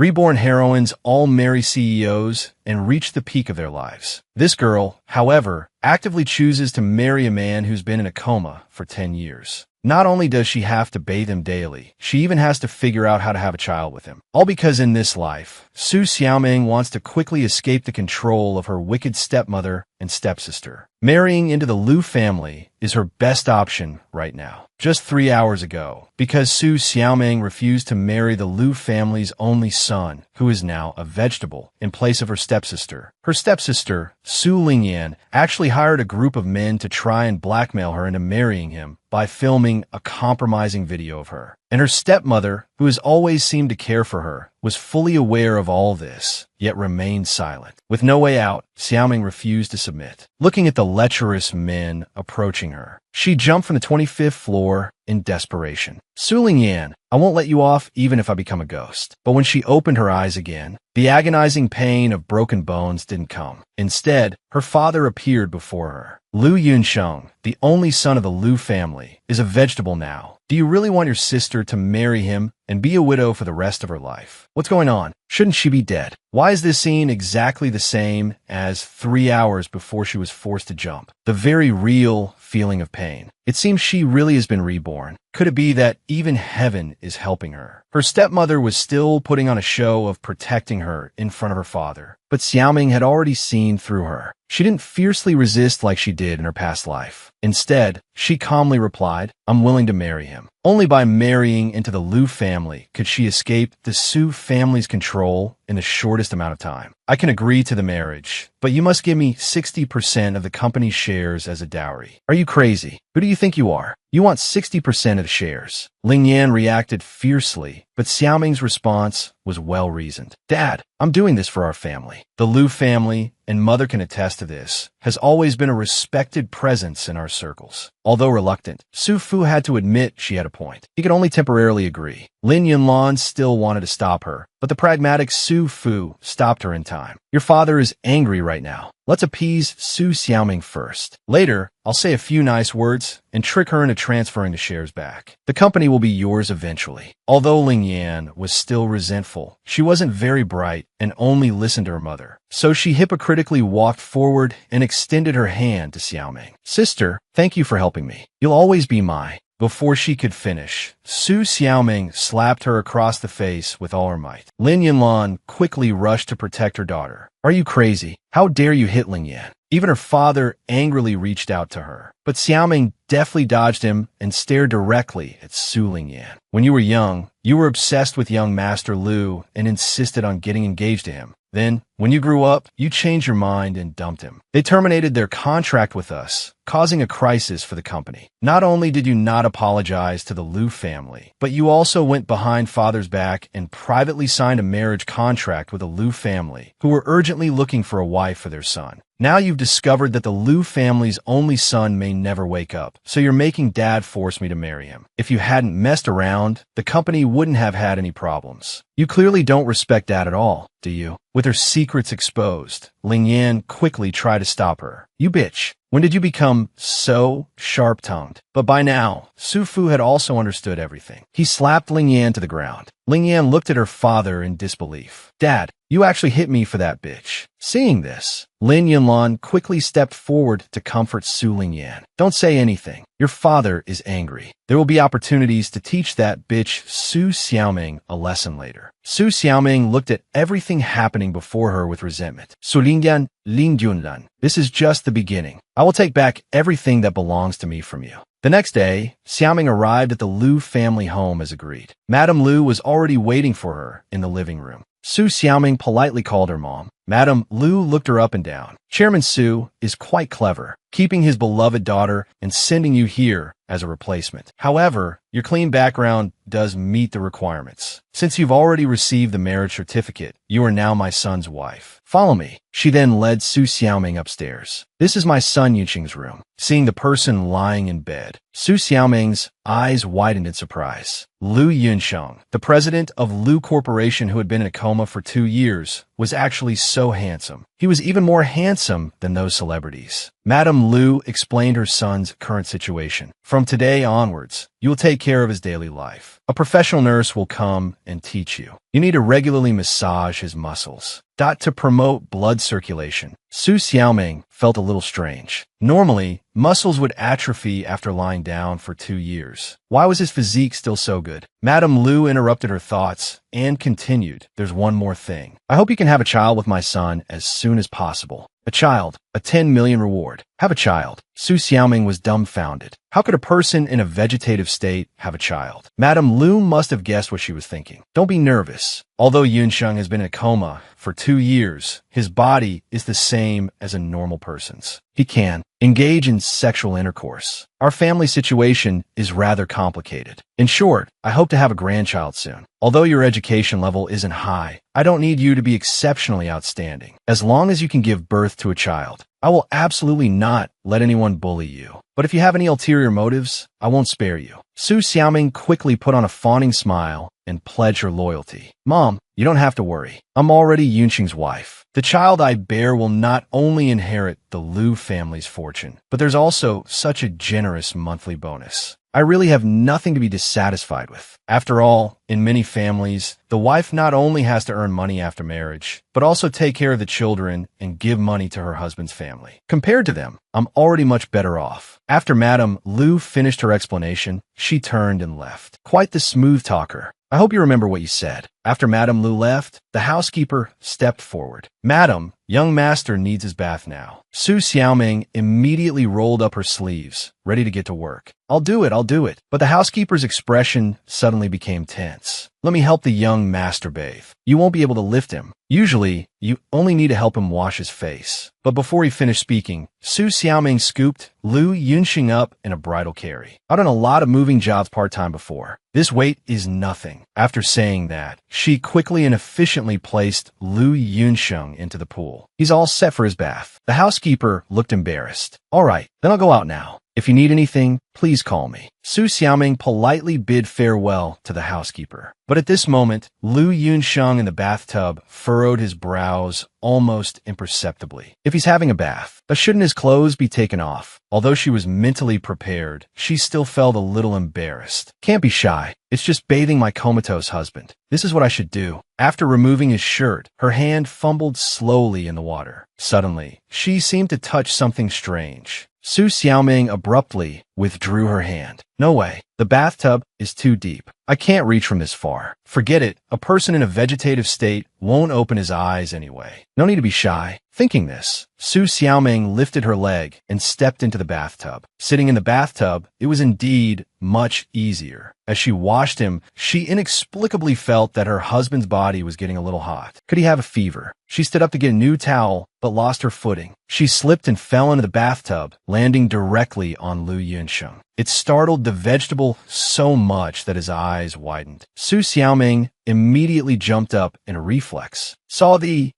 Reborn heroines all marry CEOs and reach the peak of their lives. This girl, however, actively chooses to marry a man who's been in a coma for 10 years. Not only does she have to bathe him daily, she even has to figure out how to have a child with him. All because in this life, Su Xiaoming wants to quickly escape the control of her wicked stepmother and stepsister. Marrying into the Liu family is her best option right now. Just 3 hours ago, because Su Xiaoming refused to marry the Liu family's only son, who is now a vegetable, in place of her stepsister. Her stepsister, Su Lingyan, actually hired a group of men to try and blackmail her into marrying him by filming a compromising video of her. And her stepmother, who has always seemed to care for her, was fully aware of all this, yet remained silent. With no way out, Xiaoming refused to submit. Looking at the lecherous men approaching her, she jumped from the 25th floor in desperation. Su Lingyan, I won't let you off even if I become a ghost. But when she opened her eyes again, the agonizing pain of broken bones didn't come. Instead, her father appeared before her. Liu Yunsheng, the only son of the Liu family, is a vegetable now. Do you really want your sister to marry him and be a widow for the rest of her life? What's going on? Shouldn't she be dead? Why is this scene exactly the same as 3 hours before she was forced to jump? The very real feeling of pain. It seems she really has been reborn. Could it be that even heaven is helping her? Her stepmother was still putting on a show of protecting her in front of her father, but Xiaoming had already seen through her. She didn't fiercely resist like she did in her past life. Instead, she calmly replied, I'm willing to marry him. Only by marrying into the Liu family could she escape the Su family's control in the shortest amount of time. I can agree to the marriage, but you must give me 60% of the company's shares as a dowry. Are you crazy? Who do you think you are? You want 60% of the shares. Ling Yan reacted fiercely, but Xiaoming's response was well-reasoned. Dad, I'm doing this for our family. The Liu family, and Mother can attest to this, has always been a respected presence in our circles. Although reluctant, Su Fu had to admit she had a point. He could only temporarily agree. Lin Yunlan still wanted to stop her, but the pragmatic Su Fu stopped her in time. Your father is angry right now. Let's appease Su Xiaoming first. Later, I'll say a few nice words and trick her into transferring the shares back. The company will be yours eventually. Although Ling Yan was still resentful, she wasn't very bright and only listened to her mother. So she hypocritically walked forward and extended her hand to Xiaoming. Sister, thank you for helping me. You'll always be my... Before she could finish, Su Xiaoming slapped her across the face with all her might. Lin Yunlan quickly rushed to protect her daughter. Are you crazy? How dare you hit Ling Yan? Even her father angrily reached out to her. But Xiaoming deftly dodged him and stared directly at Su Lingyan. When you were young, you were obsessed with young Master Liu and insisted on getting engaged to him. Then, when you grew up, you changed your mind and dumped him. They terminated their contract with us, causing a crisis for the company. Not only did you not apologize to the Liu family, but you also went behind father's back and privately signed a marriage contract with the Liu family, who were urgently looking for a wife for their son. Now you've discovered that the Liu family's only son may never wake up, so you're making Dad force me to marry him. If you hadn't messed around, the company wouldn't have had any problems. You clearly don't respect Dad at all, do you? With her secrets exposed, Ling Yan quickly tried to stop her. You bitch. When did you become so sharp-tongued? But by now, Su Fu had also understood everything. He slapped Ling Yan to the ground. Ling Yan looked at her father in disbelief. Dad, you actually hit me for that bitch. Seeing this, Lin Yunlan quickly stepped forward to comfort Su Lingyan. Don't say anything. Your father is angry. There will be opportunities to teach that bitch Su Xiaoming a lesson later. Su Xiaoming looked at everything happening before her with resentment. Su Lingyan, Lin Yunlan, this is just the beginning. I will take back everything that belongs to me from you. The next day, Xiaoming arrived at the Liu family home as agreed. Madame Liu was already waiting for her in the living room. Su Xiaoming politely called her mom. Madame Liu looked her up and down. Chairman Su is quite clever, keeping his beloved daughter and sending you here as a replacement. However, your clean background does meet the requirements. Since you've already received the marriage certificate, you are now my son's wife. Follow me. She then led Su Xiaoming upstairs. This is my son Yunqing's room. Seeing the person lying in bed, Su Xiaoming's eyes widened in surprise. Liu Yunsheng, the president of Liu Corporation who had been in a coma for 2 years, was actually so handsome. He was even more handsome than those celebrities. Madame Liu explained her son's current situation. From today onwards, you will take care of his daily life. A professional nurse will come and teach you. You need to regularly massage his muscles. To promote blood circulation. Su Xiaoming felt a little strange. Normally, muscles would atrophy after lying down for 2 years. Why was his physique still so good? Madame Liu interrupted her thoughts and continued, "There's one more thing. I hope you can have a child with my son as soon as possible. A child, a 10 million reward. Have a child." Su Xiaoming was dumbfounded. How could a person in a vegetative state have a child? Madame Liu must have guessed what she was thinking. Don't be nervous. Although Yunsheng has been in a coma for 2 years, his body is the same as a normal person's. He can engage in sexual intercourse. Our family situation is rather complicated. In short, I hope to have a grandchild soon. Although your education level isn't high, I don't need you to be exceptionally outstanding. As long as you can give birth to a child, I will absolutely not let anyone bully you. But if you have any ulterior motives, I won't spare you. Su Xiaoming quickly put on a fawning smile and pledged her loyalty. Mom, you don't have to worry. I'm already Yunxing's wife. The child I bear will not only inherit the Liu family's fortune, but there's also such a generous monthly bonus. I really have nothing to be dissatisfied with. After all, in many families, the wife not only has to earn money after marriage, but also take care of the children and give money to her husband's family. Compared to them, I'm already much better off. After Madame Liu finished her explanation, she turned and left. Quite the smooth talker. I hope you remember what you said. After Madame Liu left, the housekeeper stepped forward. Madam, young master needs his bath now. Su Xiaoming immediately rolled up her sleeves, ready to get to work. I'll do it. But the housekeeper's expression suddenly became tense. Let me help the young master bathe. You won't be able to lift him. Usually, you only need to help him wash his face. But before he finished speaking, Su Xiaoming scooped Liu Yunxing up in a bridal carry. I've done a lot of moving jobs part-time before. This weight is nothing. After saying that, she quickly and efficiently placed Liu Yunsheng into the pool. He's all set for his bath. The housekeeper looked embarrassed. All right, then I'll go out now. If you need anything, please call me. Su Xiaoming politely bid farewell to the housekeeper. But at this moment, Liu Yunsheng in the bathtub furrowed his brows almost imperceptibly. If he's having a bath, shouldn't his clothes be taken off? Although she was mentally prepared, she still felt a little embarrassed. Can't be shy. It's just bathing my comatose husband. This is what I should do. After removing his shirt, her hand fumbled slowly in the water. Suddenly, she seemed to touch something strange. Su Xiaoming abruptly withdrew her hand. No way. The bathtub is too deep. I can't reach from this far. Forget it. A person in a vegetative state won't open his eyes anyway. No need to be shy. Thinking this, Su Xiaoming lifted her leg and stepped into the bathtub. Sitting in the bathtub, it was indeed much easier. As she washed him, she inexplicably felt that her husband's body was getting a little hot. Could he have a fever? She stood up to get a new towel, but lost her footing. She slipped and fell into the bathtub, landing directly on Liu Yunsheng. It startled the vegetable so much that his eyes widened. Su Xiaoming immediately jumped up in a reflex. Saw thee.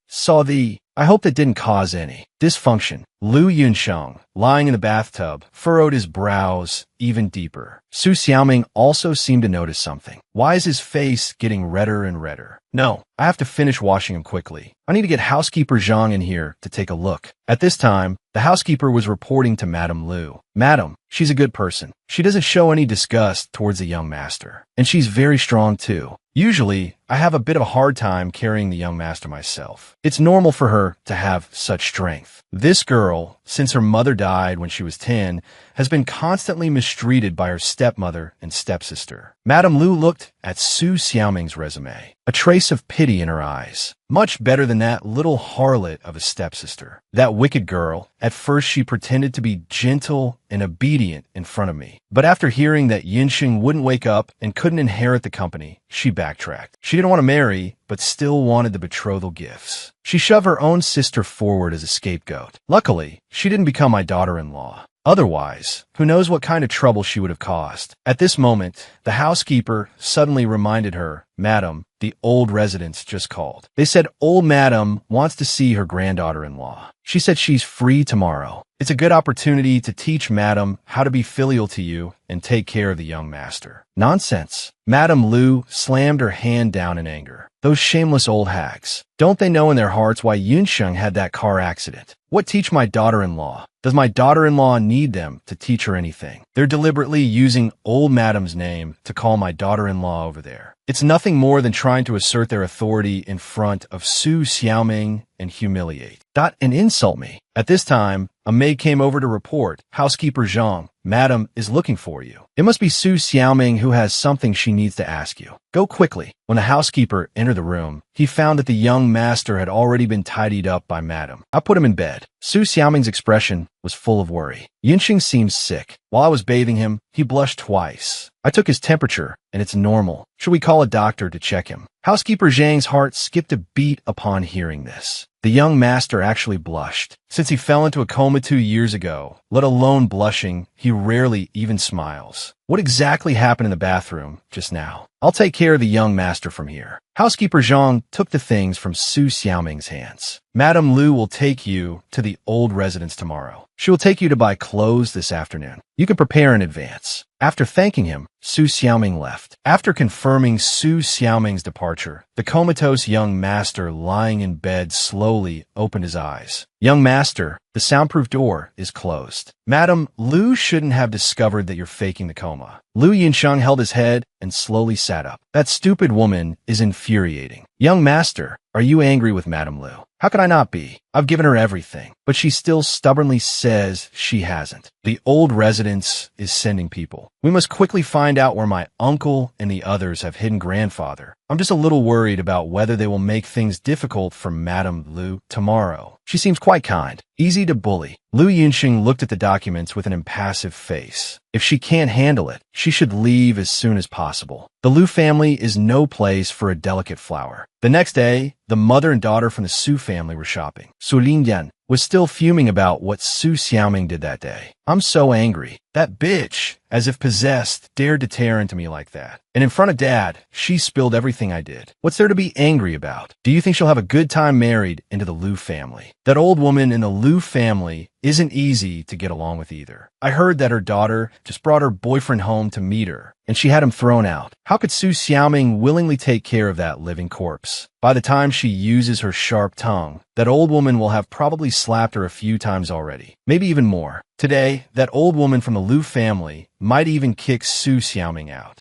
I hope that didn't cause any dysfunction. Liu Yunsheng, lying in the bathtub, furrowed his brows even deeper. Su Xiaoming also seemed to notice something. Why is his face getting redder and redder? No, I have to finish washing him quickly. I need to get housekeeper Zhang in here to take a look. At this time, the housekeeper was reporting to Madame Liu. Madam, she's a good person. She doesn't show any disgust towards the young master. And she's very strong too. Usually, I have a bit of a hard time carrying the young master myself. It's normal for her to have such strength. This girl, since her mother died when she was 10, has been constantly mistreated by her stepmother and stepsister. Madame Liu looked at Su Xiaoming's resume, a trace of pity in her eyes. Much better than that little harlot of a stepsister. That wicked girl, at first she pretended to be gentle and obedient in front of me. But after hearing that Yinxing wouldn't wake up and couldn't inherit the company, she backtracked. She didn't want to marry, but still wanted the betrothal gifts. She shoved her own sister forward as a scapegoat. Luckily, she didn't become my daughter-in-law. Otherwise, who knows what kind of trouble she would have caused. At this moment, the housekeeper suddenly reminded her, "Madam, the old residents just called. They said old Madam wants to see her granddaughter-in-law. She said she's free tomorrow. It's a good opportunity to teach Madam how to be filial to you and take care of the young master." Nonsense. Madame Lu slammed her hand down in anger. Those shameless old hags. Don't they know in their hearts why Yunsheng had that car accident? What teach my daughter-in-law? Does my daughter-in-law need them to teach her anything? They're deliberately using old Madam's name to call my daughter-in-law over there. It's nothing more than trying to assert their authority in front of Su Xiaoming and humiliate. And insult me. At this time, a maid came over to report, "Housekeeper Zhang, Madam is looking for you." It must be Su Xiaoming who has something she needs to ask you. Go quickly. When the housekeeper entered the room, he found that the young master had already been tidied up by Madam. I put him in bed. Su Xiaoming's expression was full of worry. Yunxing seemed sick. While I was bathing him, he blushed twice. I took his temperature, and it's normal. Should we call a doctor to check him? Housekeeper Zhang's heart skipped a beat upon hearing this. The young master actually blushed. Since he fell into a coma 2 years ago, let alone blushing, he rarely even smiles. What exactly happened in the bathroom just now? I'll take care of the young master from here. Housekeeper Zhang took the things from Su Xiaoming's hands. Madame Lu will take you to the old residence tomorrow. She will take you to buy clothes this afternoon. You can prepare in advance. After thanking him, Su Xiaoming left. After confirming Su Xiaoming's departure, the comatose young master lying in bed slowly opened his eyes. "Young master, the soundproof door is closed. Madam Lu shouldn't have discovered that you're faking the coma." Lu Yinsheng held his head and slowly sat up. "That stupid woman is infuriating. Young master, are you angry with Madame Lu?" "How could I not be? I've given her everything." But she still stubbornly says she hasn't. "The old residence is sending people. We must quickly find out where my uncle and the others have hidden grandfather. I'm just a little worried about whether they will make things difficult for Madame Lu tomorrow. She seems quite kind, easy to bully." Lu Yunxing looked at the documents with an impassive face. If she can't handle it, she should leave as soon as possible. The Lu family is no place for a delicate flower. The next day, the mother and daughter from the Su family were shopping. Su Lingyan was still fuming about what Su Xiaoming did that day. "I'm so angry. That bitch, as if possessed, dared to tear into me like that. And in front of Dad, she spilled everything I did. What's there to be angry about? Do you think she'll have a good time married into the Lu family? That old woman in the Lu family isn't easy to get along with either. I heard that her daughter just brought her boyfriend home to meet her, and she had him thrown out. How could Su Xiaoming willingly take care of that living corpse? By the time she uses her sharp tongue, that old woman will have probably slapped her a few times already, maybe even more. Today, that old woman from the Lu family might even kick Su Xiaoming out.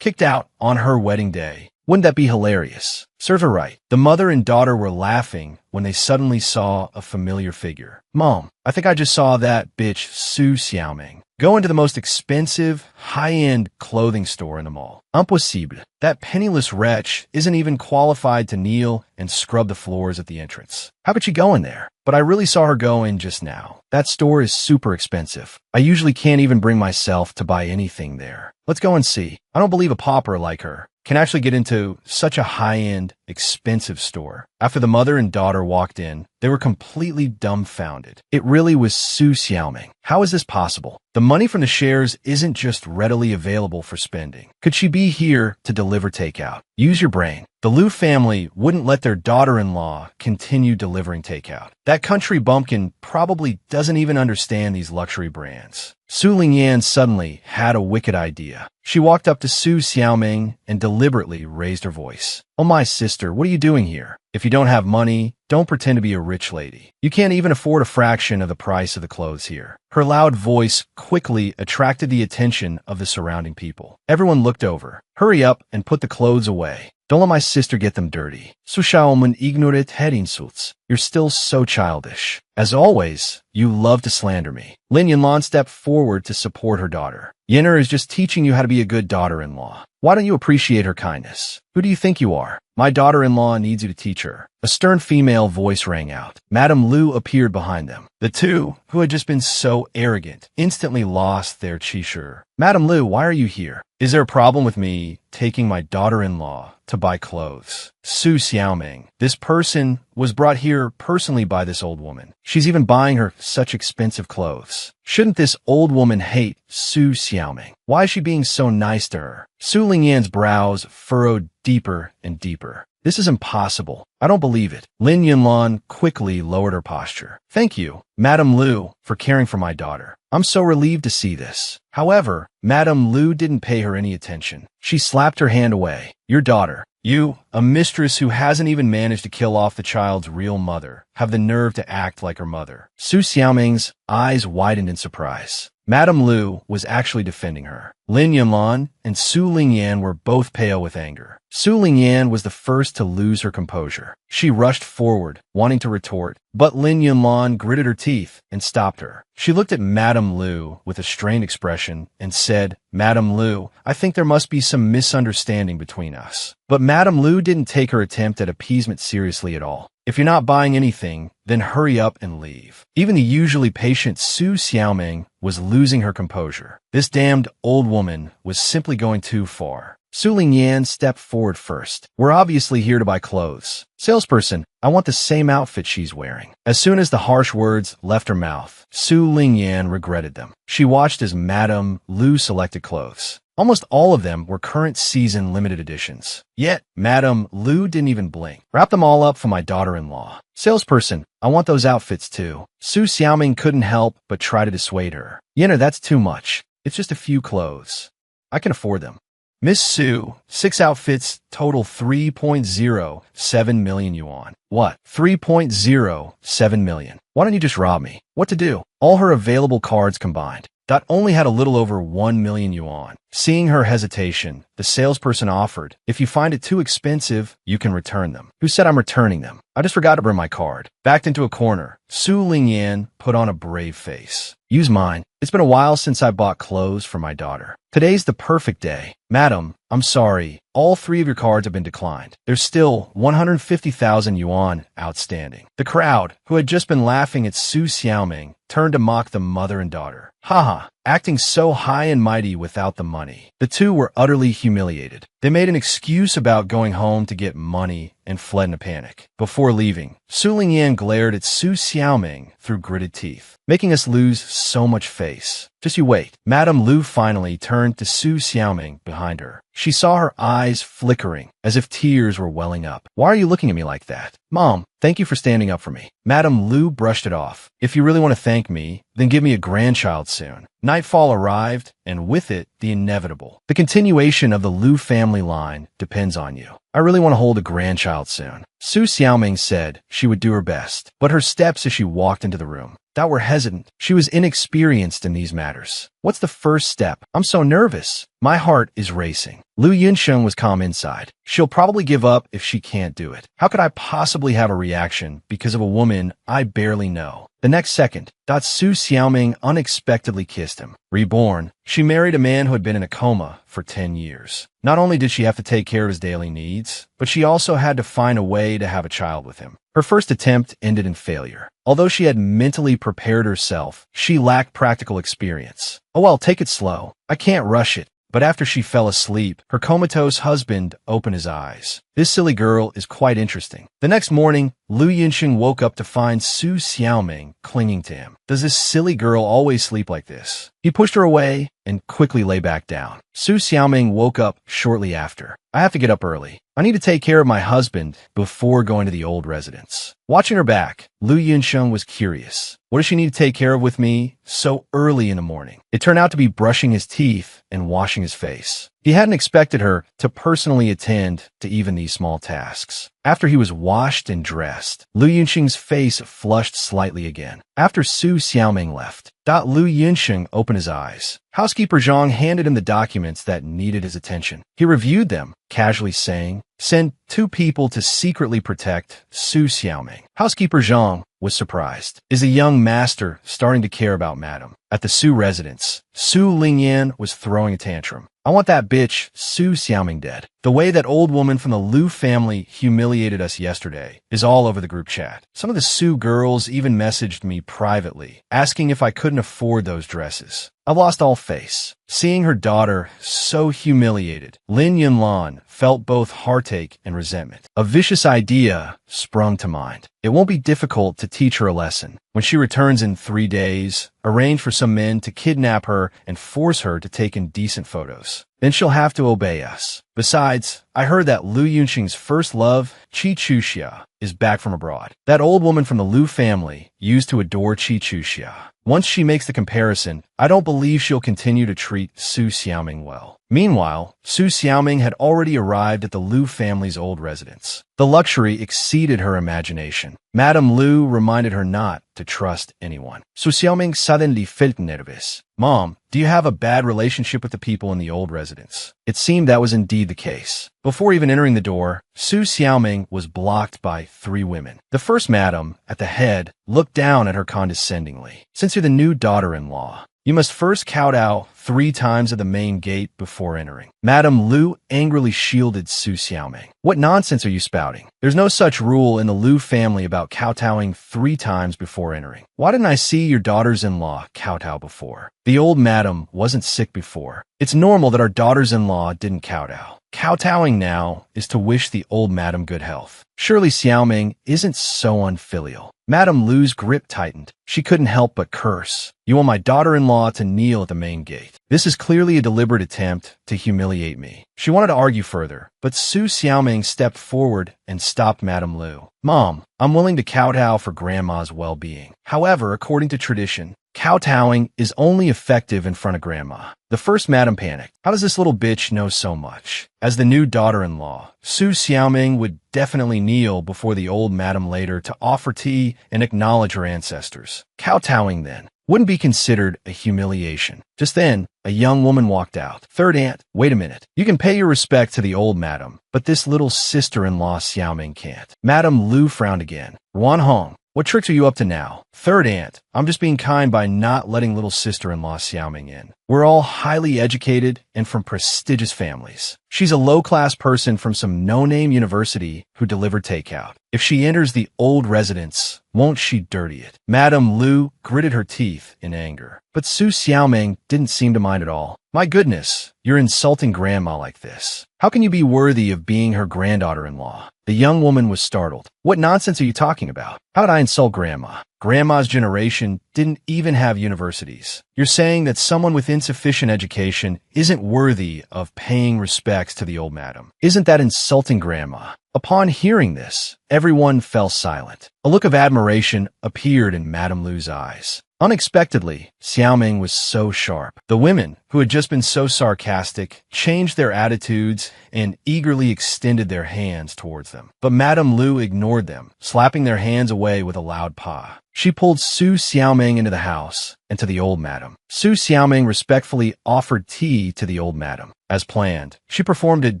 Kicked out on her wedding day. Wouldn't that be hilarious? Serve her right. The mother and daughter were laughing when they suddenly saw a familiar figure. "Mom, I think I just saw that bitch Su Xiaoming go into the most expensive, high-end clothing store in the mall. Impossible. That penniless wretch isn't even qualified to kneel and scrub the floors at the entrance. How could she go in there? But I really saw her go in just now. That store is super expensive. I usually can't even bring myself to buy anything there. Let's go and see. I don't believe a pauper like her can actually get into such a high-end, expensive store." After the mother and daughter walked in, they were completely dumbfounded. It really was Su Xiaoming. How is this possible? The money from the shares isn't just readily available for spending. Could she be here to deliver takeout? Use your brain. The Lu family wouldn't let their daughter-in-law continue delivering takeout. That country bumpkin probably doesn't even understand these luxury brands. Su Lingyan suddenly had a wicked idea. She walked up to Su Xiaoming and deliberately raised her voice. "Oh, my sister, what are you doing here? If you don't have money, don't pretend to be a rich lady. You can't even afford a fraction of the price of the clothes here." Her loud voice quickly attracted the attention of the surrounding people. Everyone looked over. "Hurry up and put the clothes away. Don't let my sister get them dirty." "Su Xiaomen ignorit herinsuits. You're still so childish. As always, you love to slander me." Lin Yanlan stepped forward to support her daughter. "Yenner is just teaching you how to be a good daughter-in-law. Why don't you appreciate her kindness? Who do you think you are? My daughter-in-law needs you to teach her." A stern female voice rang out. Madame Lu appeared behind them. The two, who had just been so arrogant, instantly lost their qishur. "Madame Lu, why are you here? Is there a problem with me taking my daughter-in-law to buy clothes. Su Xiaoming. This person was brought here personally by this old woman. She's even buying her such expensive clothes. Shouldn't this old woman hate Su Xiaoming? Why is she being so nice to her? Su Lingyan's brows furrowed deeper and deeper. This is impossible. I don't believe it. Lin Yunlan quickly lowered her posture. Thank you, Madame Lu, for caring for my daughter. I'm so relieved to see this. However, Madame Lu didn't pay her any attention. She slapped her hand away. Your daughter. You, a mistress who hasn't even managed to kill off the child's real mother, have the nerve to act like her mother. Su Xiaoming's eyes widened in surprise. Madame Lu was actually defending her. Lin Yunlan and Su Lingyan were both pale with anger. Su Lingyan was the first to lose her composure. She rushed forward, wanting to retort, but Lin Yunlan gritted her teeth and stopped her. She looked at Madame Lu with a strained expression and said, Madame Lu, I think there must be some misunderstanding between us. But Madame Lu didn't take her attempt at appeasement seriously at all. If you're not buying anything, then hurry up and leave. Even the usually patient Su Xiaoming was losing her composure. This damned old woman was simply going too far. Su Lingyan stepped forward first. We're obviously here to buy clothes. Salesperson, I want the same outfit she's wearing. As soon as the harsh words left her mouth, Su Lingyan regretted them. She watched as Madame Lu selected clothes. Almost all of them were current season limited editions. Yet, Madame Lu didn't even blink. Wrap them all up for my daughter-in-law. Salesperson, I want those outfits too. Su Xiaoming couldn't help but try to dissuade her. Yenna, that's too much. It's just a few clothes. I can afford them. Miss Su, 6 outfits total 3.07 million yuan. What? 3.07 million. Why don't you just rob me? What to do? All her available cards combined. Dot only had a little over 1 million yuan. Seeing her hesitation, the salesperson offered, if you find it too expensive, you can return them. Who said I'm returning them? I just forgot to bring my card. Backed into a corner, Su Lingyan put on a brave face. Use mine. It's been a while since I bought clothes for my daughter. Today's the perfect day. Madam, I'm sorry. All 3 of your cards have been declined. There's still 150,000 yuan outstanding. The crowd, who had just been laughing at Su Xiaoming, turned to mock the mother and daughter. Haha, acting so high and mighty without the money. The two were utterly humiliated. They made an excuse about going home to get money and fled in a panic. Before leaving, Su Lingyan glared at Su Xiaoming through gritted teeth, making us lose so much face. Just you wait. Madame Lu finally turned to Su Xiaoming behind her. She saw her eyes flickering, as if tears were welling up. Why are you looking at me like that? Mom, thank you for standing up for me. Madame Lu brushed it off. If you really want to thank me, then give me a grandchild soon. Nightfall arrived, and with it, the inevitable. The continuation of the Lu family line depends on you. I really want to hold a grandchild soon. Su Xiaoming said she would do her best, but her steps as she walked into the room were hesitant. She was inexperienced in these matters. What's the first step? I'm so nervous. My heart is racing. Lu Yunsheng was calm inside. She'll probably give up if she can't do it. How could I possibly have a reaction because of a woman I barely know? The next second, Su Xiaoming unexpectedly kissed him. Reborn, she married a man who had been in a coma for 10 years. Not only did she have to take care of his daily needs, but she also had to find a way to have a child with him. Her first attempt ended in failure. Although she had mentally prepared herself, she lacked practical experience. Oh well, take it slow. I can't rush it. But after she fell asleep, her comatose husband opened his eyes. This silly girl is quite interesting. The next morning, Lu Yunsheng woke up to find Su Xiaoming clinging to him. Does this silly girl always sleep like this? He pushed her away and quickly lay back down. Su Xiaoming woke up shortly after. I have to get up early. I need to take care of my husband before going to the old residence. Watching her back, Lu Yunsheng was curious. What does she need to take care of with me so early in the morning? It turned out to be brushing his teeth and washing his face. He hadn't expected her to personally attend to even these small tasks. After he was washed and dressed, Lu Yunsheng's face flushed slightly again. After Su Xiaoming left, Lu Yunsheng opened his eyes. Housekeeper Zhang handed him the documents that needed his attention. He reviewed them, casually saying, "Send 2 people to secretly protect Su Xiaoming." Housekeeper Zhang was surprised. Is a young master starting to care about Madam? At the Su residence, Su Lingyan was throwing a tantrum. I want that bitch, Su Xiaoming, dead. The way that old woman from the Liu family humiliated us yesterday is all over the group chat. Some of the Su girls even messaged me privately, asking if I couldn't afford those dresses. I lost all face. Seeing her daughter so humiliated, Lin Yunlan felt both heartache and resentment. A vicious idea sprung to mind. It won't be difficult to teach her a lesson. When she returns in 3 days, arrange for some men to kidnap her and force her to take indecent photos. Then she'll have to obey us. Besides, I heard that Liu Yunxing's first love, Qi Chuxia, is back from abroad. That old woman from the Liu family used to adore Qi Chuxia. Once she makes the comparison, I don't believe she'll continue to treat Su Xiaoming well. Meanwhile, Su Xiaoming had already arrived at the Liu family's old residence. The luxury exceeded her imagination. Madame Liu reminded her not to trust anyone. Su Xiaoming suddenly felt nervous. Mom, do you have a bad relationship with the people in the old residence? It seemed that was indeed the case. Before even entering the door, Su Xiaoming was blocked by 3 women. The first madam, at the head, looked down at her condescendingly. Since you're the new daughter-in-law, you must first kowtow 3 times at the main gate before entering. Madame Liu angrily shielded Su Xiaoming. What nonsense are you spouting? There's no such rule in the Liu family about kowtowing 3 times before entering. Why didn't I see your daughters-in-law kowtow before? The old madam wasn't sick before. It's normal that our daughters-in-law didn't kowtow. Kowtowing now is to wish the old madam good health. Surely Xiaoming isn't so unfilial. Madame Liu's grip tightened. She couldn't help but curse. You want my daughter-in-law to kneel at the main gate. This is clearly a deliberate attempt to humiliate me. She wanted to argue further, but Su Xiaoming stepped forward and stopped Madame Liu. Mom, I'm willing to kowtow for Grandma's well-being. However, according to tradition, kowtowing is only effective in front of Grandma. The first madam panicked. How does this little bitch know so much? As the new daughter-in-law, Su Xiaoming would definitely kneel before the old madam later to offer tea and acknowledge her ancestors. Kowtowing, then, wouldn't be considered a humiliation. Just then, a young woman walked out. Third aunt, wait a minute. You can pay your respect to the old madam, but this little sister-in-law Xiaoming can't. Madame Liu frowned again. Wan Hong, what tricks are you up to now? Third aunt, I'm just being kind by not letting little sister-in-law Xiaoming in. We're all highly educated and from prestigious families. She's a low-class person from some no-name university who delivered takeout. If she enters the old residence, won't she dirty it? Madame Liu gritted her teeth in anger. But Su Xiaoming didn't seem to mind at all. My goodness, you're insulting Grandma like this. How can you be worthy of being her granddaughter-in-law? The young woman was startled. What nonsense are you talking about? How did I insult Grandma? Grandma's generation didn't even have universities. You're saying that someone with insufficient education isn't worthy of paying respects to the old madam. Isn't that insulting Grandma? Upon hearing this, everyone fell silent. A look of admiration appeared in Madame Liu's eyes. Unexpectedly, Xiaoming was so sharp. The women, who had just been so sarcastic, changed their attitudes and eagerly extended their hands towards them. But Madame Liu ignored them, slapping their hands away with a loud paw. She pulled Su Xiaoming into the house and to the old madam. Su Xiaoming respectfully offered tea to the old madam. As planned, she performed a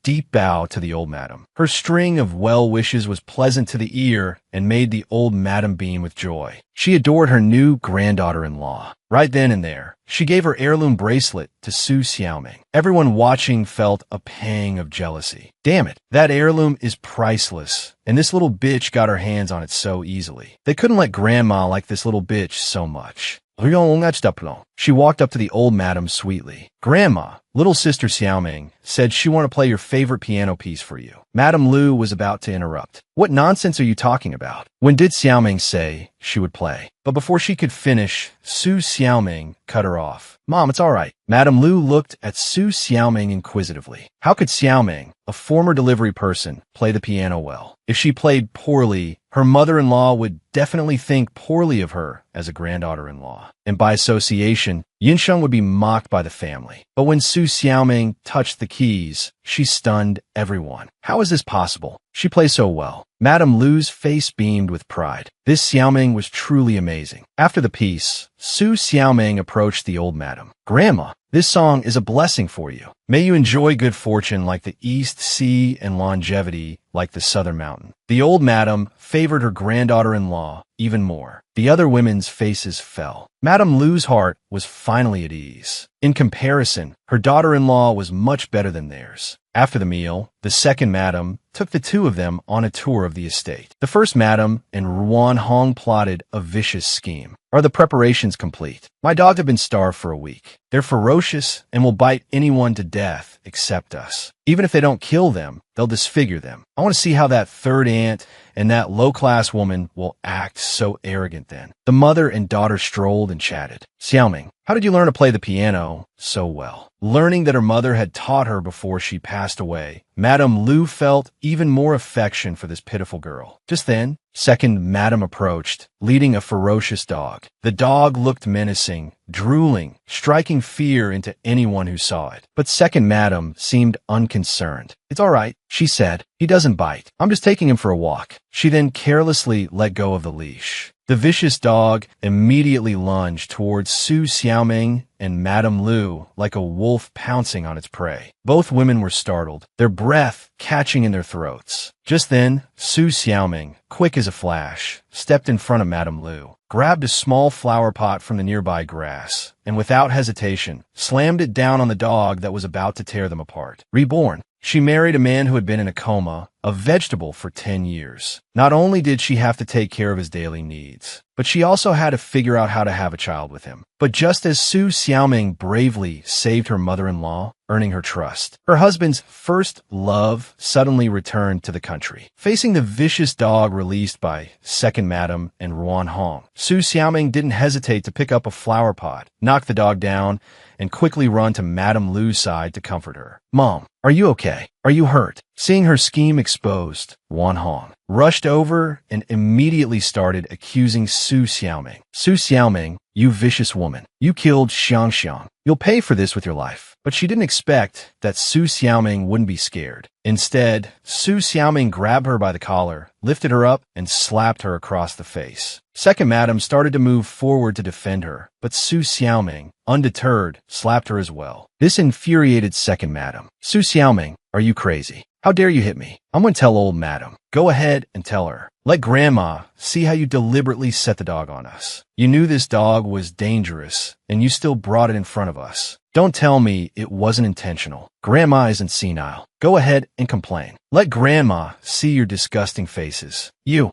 deep bow to the old madam. Her string of well wishes was pleasant to the ear and made the old madam beam with joy. She adored her new granddaughter-in-law. Right then and there, she gave her heirloom bracelet to Su Xiaoming. Everyone watching felt a pang of jealousy. Damn it, that heirloom is priceless, and this little bitch got her hands on it so easily. They couldn't let Grandma like this little bitch so much. She walked up to the old madam sweetly. Grandma, little sister Xiaoming, said she wanted to play your favorite piano piece for you. Madame Liu was about to interrupt. What nonsense are you talking about? When did Xiaoming say she would play? But before she could finish, Su Xiaoming cut her off. Mom, it's all right. Madame Liu looked at Su Xiaoming inquisitively. How could Xiaoming, a former delivery person, play the piano well? If she played poorly, her mother-in-law would definitely think poorly of her as a granddaughter-in-law. And by association, Yinsheng would be mocked by the family. But when Su Xiaoming touched the keys, she stunned everyone. How is this possible? She plays so well. Madame Liu's face beamed with pride. This Xiaoming was truly amazing. After the piece, Su Xiaoming approached the old madam. Grandma, this song is a blessing for you. May you enjoy good fortune like the East Sea and longevity like the Southern Mountain. The old madam favored her granddaughter-in-law even more. The other women's faces fell. Madame Liu's heart was finally at ease. In comparison, her daughter-in-law was much better than theirs. After the meal, the second madam took the two of them on a tour of the estate. The first madam and Ruan Hong plotted a vicious scheme. Are the preparations complete? My dogs have been starved for a week. They're ferocious and will bite anyone to death except us. Even if they don't kill them, they'll disfigure them. I want to see how that third aunt and that low-class woman will act so arrogant then. The mother and daughter strolled and chatted. Xiaoming, how did you learn to play the piano so well? Learning that her mother had taught her before she passed away, Madame Lu felt even more affection for this pitiful girl. Just then, second madam approached, leading a ferocious dog. The dog looked menacing, drooling, striking fear into anyone who saw it. But second madam seemed unconcerned. It's all right, she said. He doesn't bite. I'm just taking him for a walk. She then carelessly let go of the leash. The vicious dog immediately lunged towards Su Xiaoming and Madame Lu like a wolf pouncing on its prey. Both women were startled, their breath catching in their throats. Just then, Su Xiaoming, quick as a flash, stepped in front of Madame Lu, grabbed a small flower pot from the nearby grass, and without hesitation, slammed it down on the dog that was about to tear them apart. Reborn, she married a man who had been in a coma, a vegetable for 10 years. Not only did she have to take care of his daily needs, but she also had to figure out how to have a child with him. But just as Su Xiaoming bravely saved her mother-in-law, earning her trust, her husband's first love suddenly returned to the country. Facing the vicious dog released by second madam and Ruan Hong, Su Xiaoming didn't hesitate to pick up a flower pot, knock the dog down, and quickly run to Madame Lu's side to comfort her. Mom, are you okay? Are you hurt? Seeing her scheme exposed, Ruan Hong rushed over and immediately started accusing Su Xiaoming. Su Xiaoming, you vicious woman. You killed Xiang. You'll pay for this with your life. But she didn't expect that Su Xiaoming wouldn't be scared. Instead, Su Xiaoming grabbed her by the collar, lifted her up, and slapped her across the face. Second madam started to move forward to defend her, but Su Xiaoming, undeterred, slapped her as well. This infuriated second madam. Su Xiaoming, are you crazy? How dare you hit me? I'm going to tell old madam. Go ahead and tell her. Let grandma see how you deliberately set the dog on us. You knew this dog was dangerous, and you still brought it in front of us. Don't tell me it wasn't intentional. Grandma isn't senile. Go ahead and complain. Let grandma see your disgusting faces. You.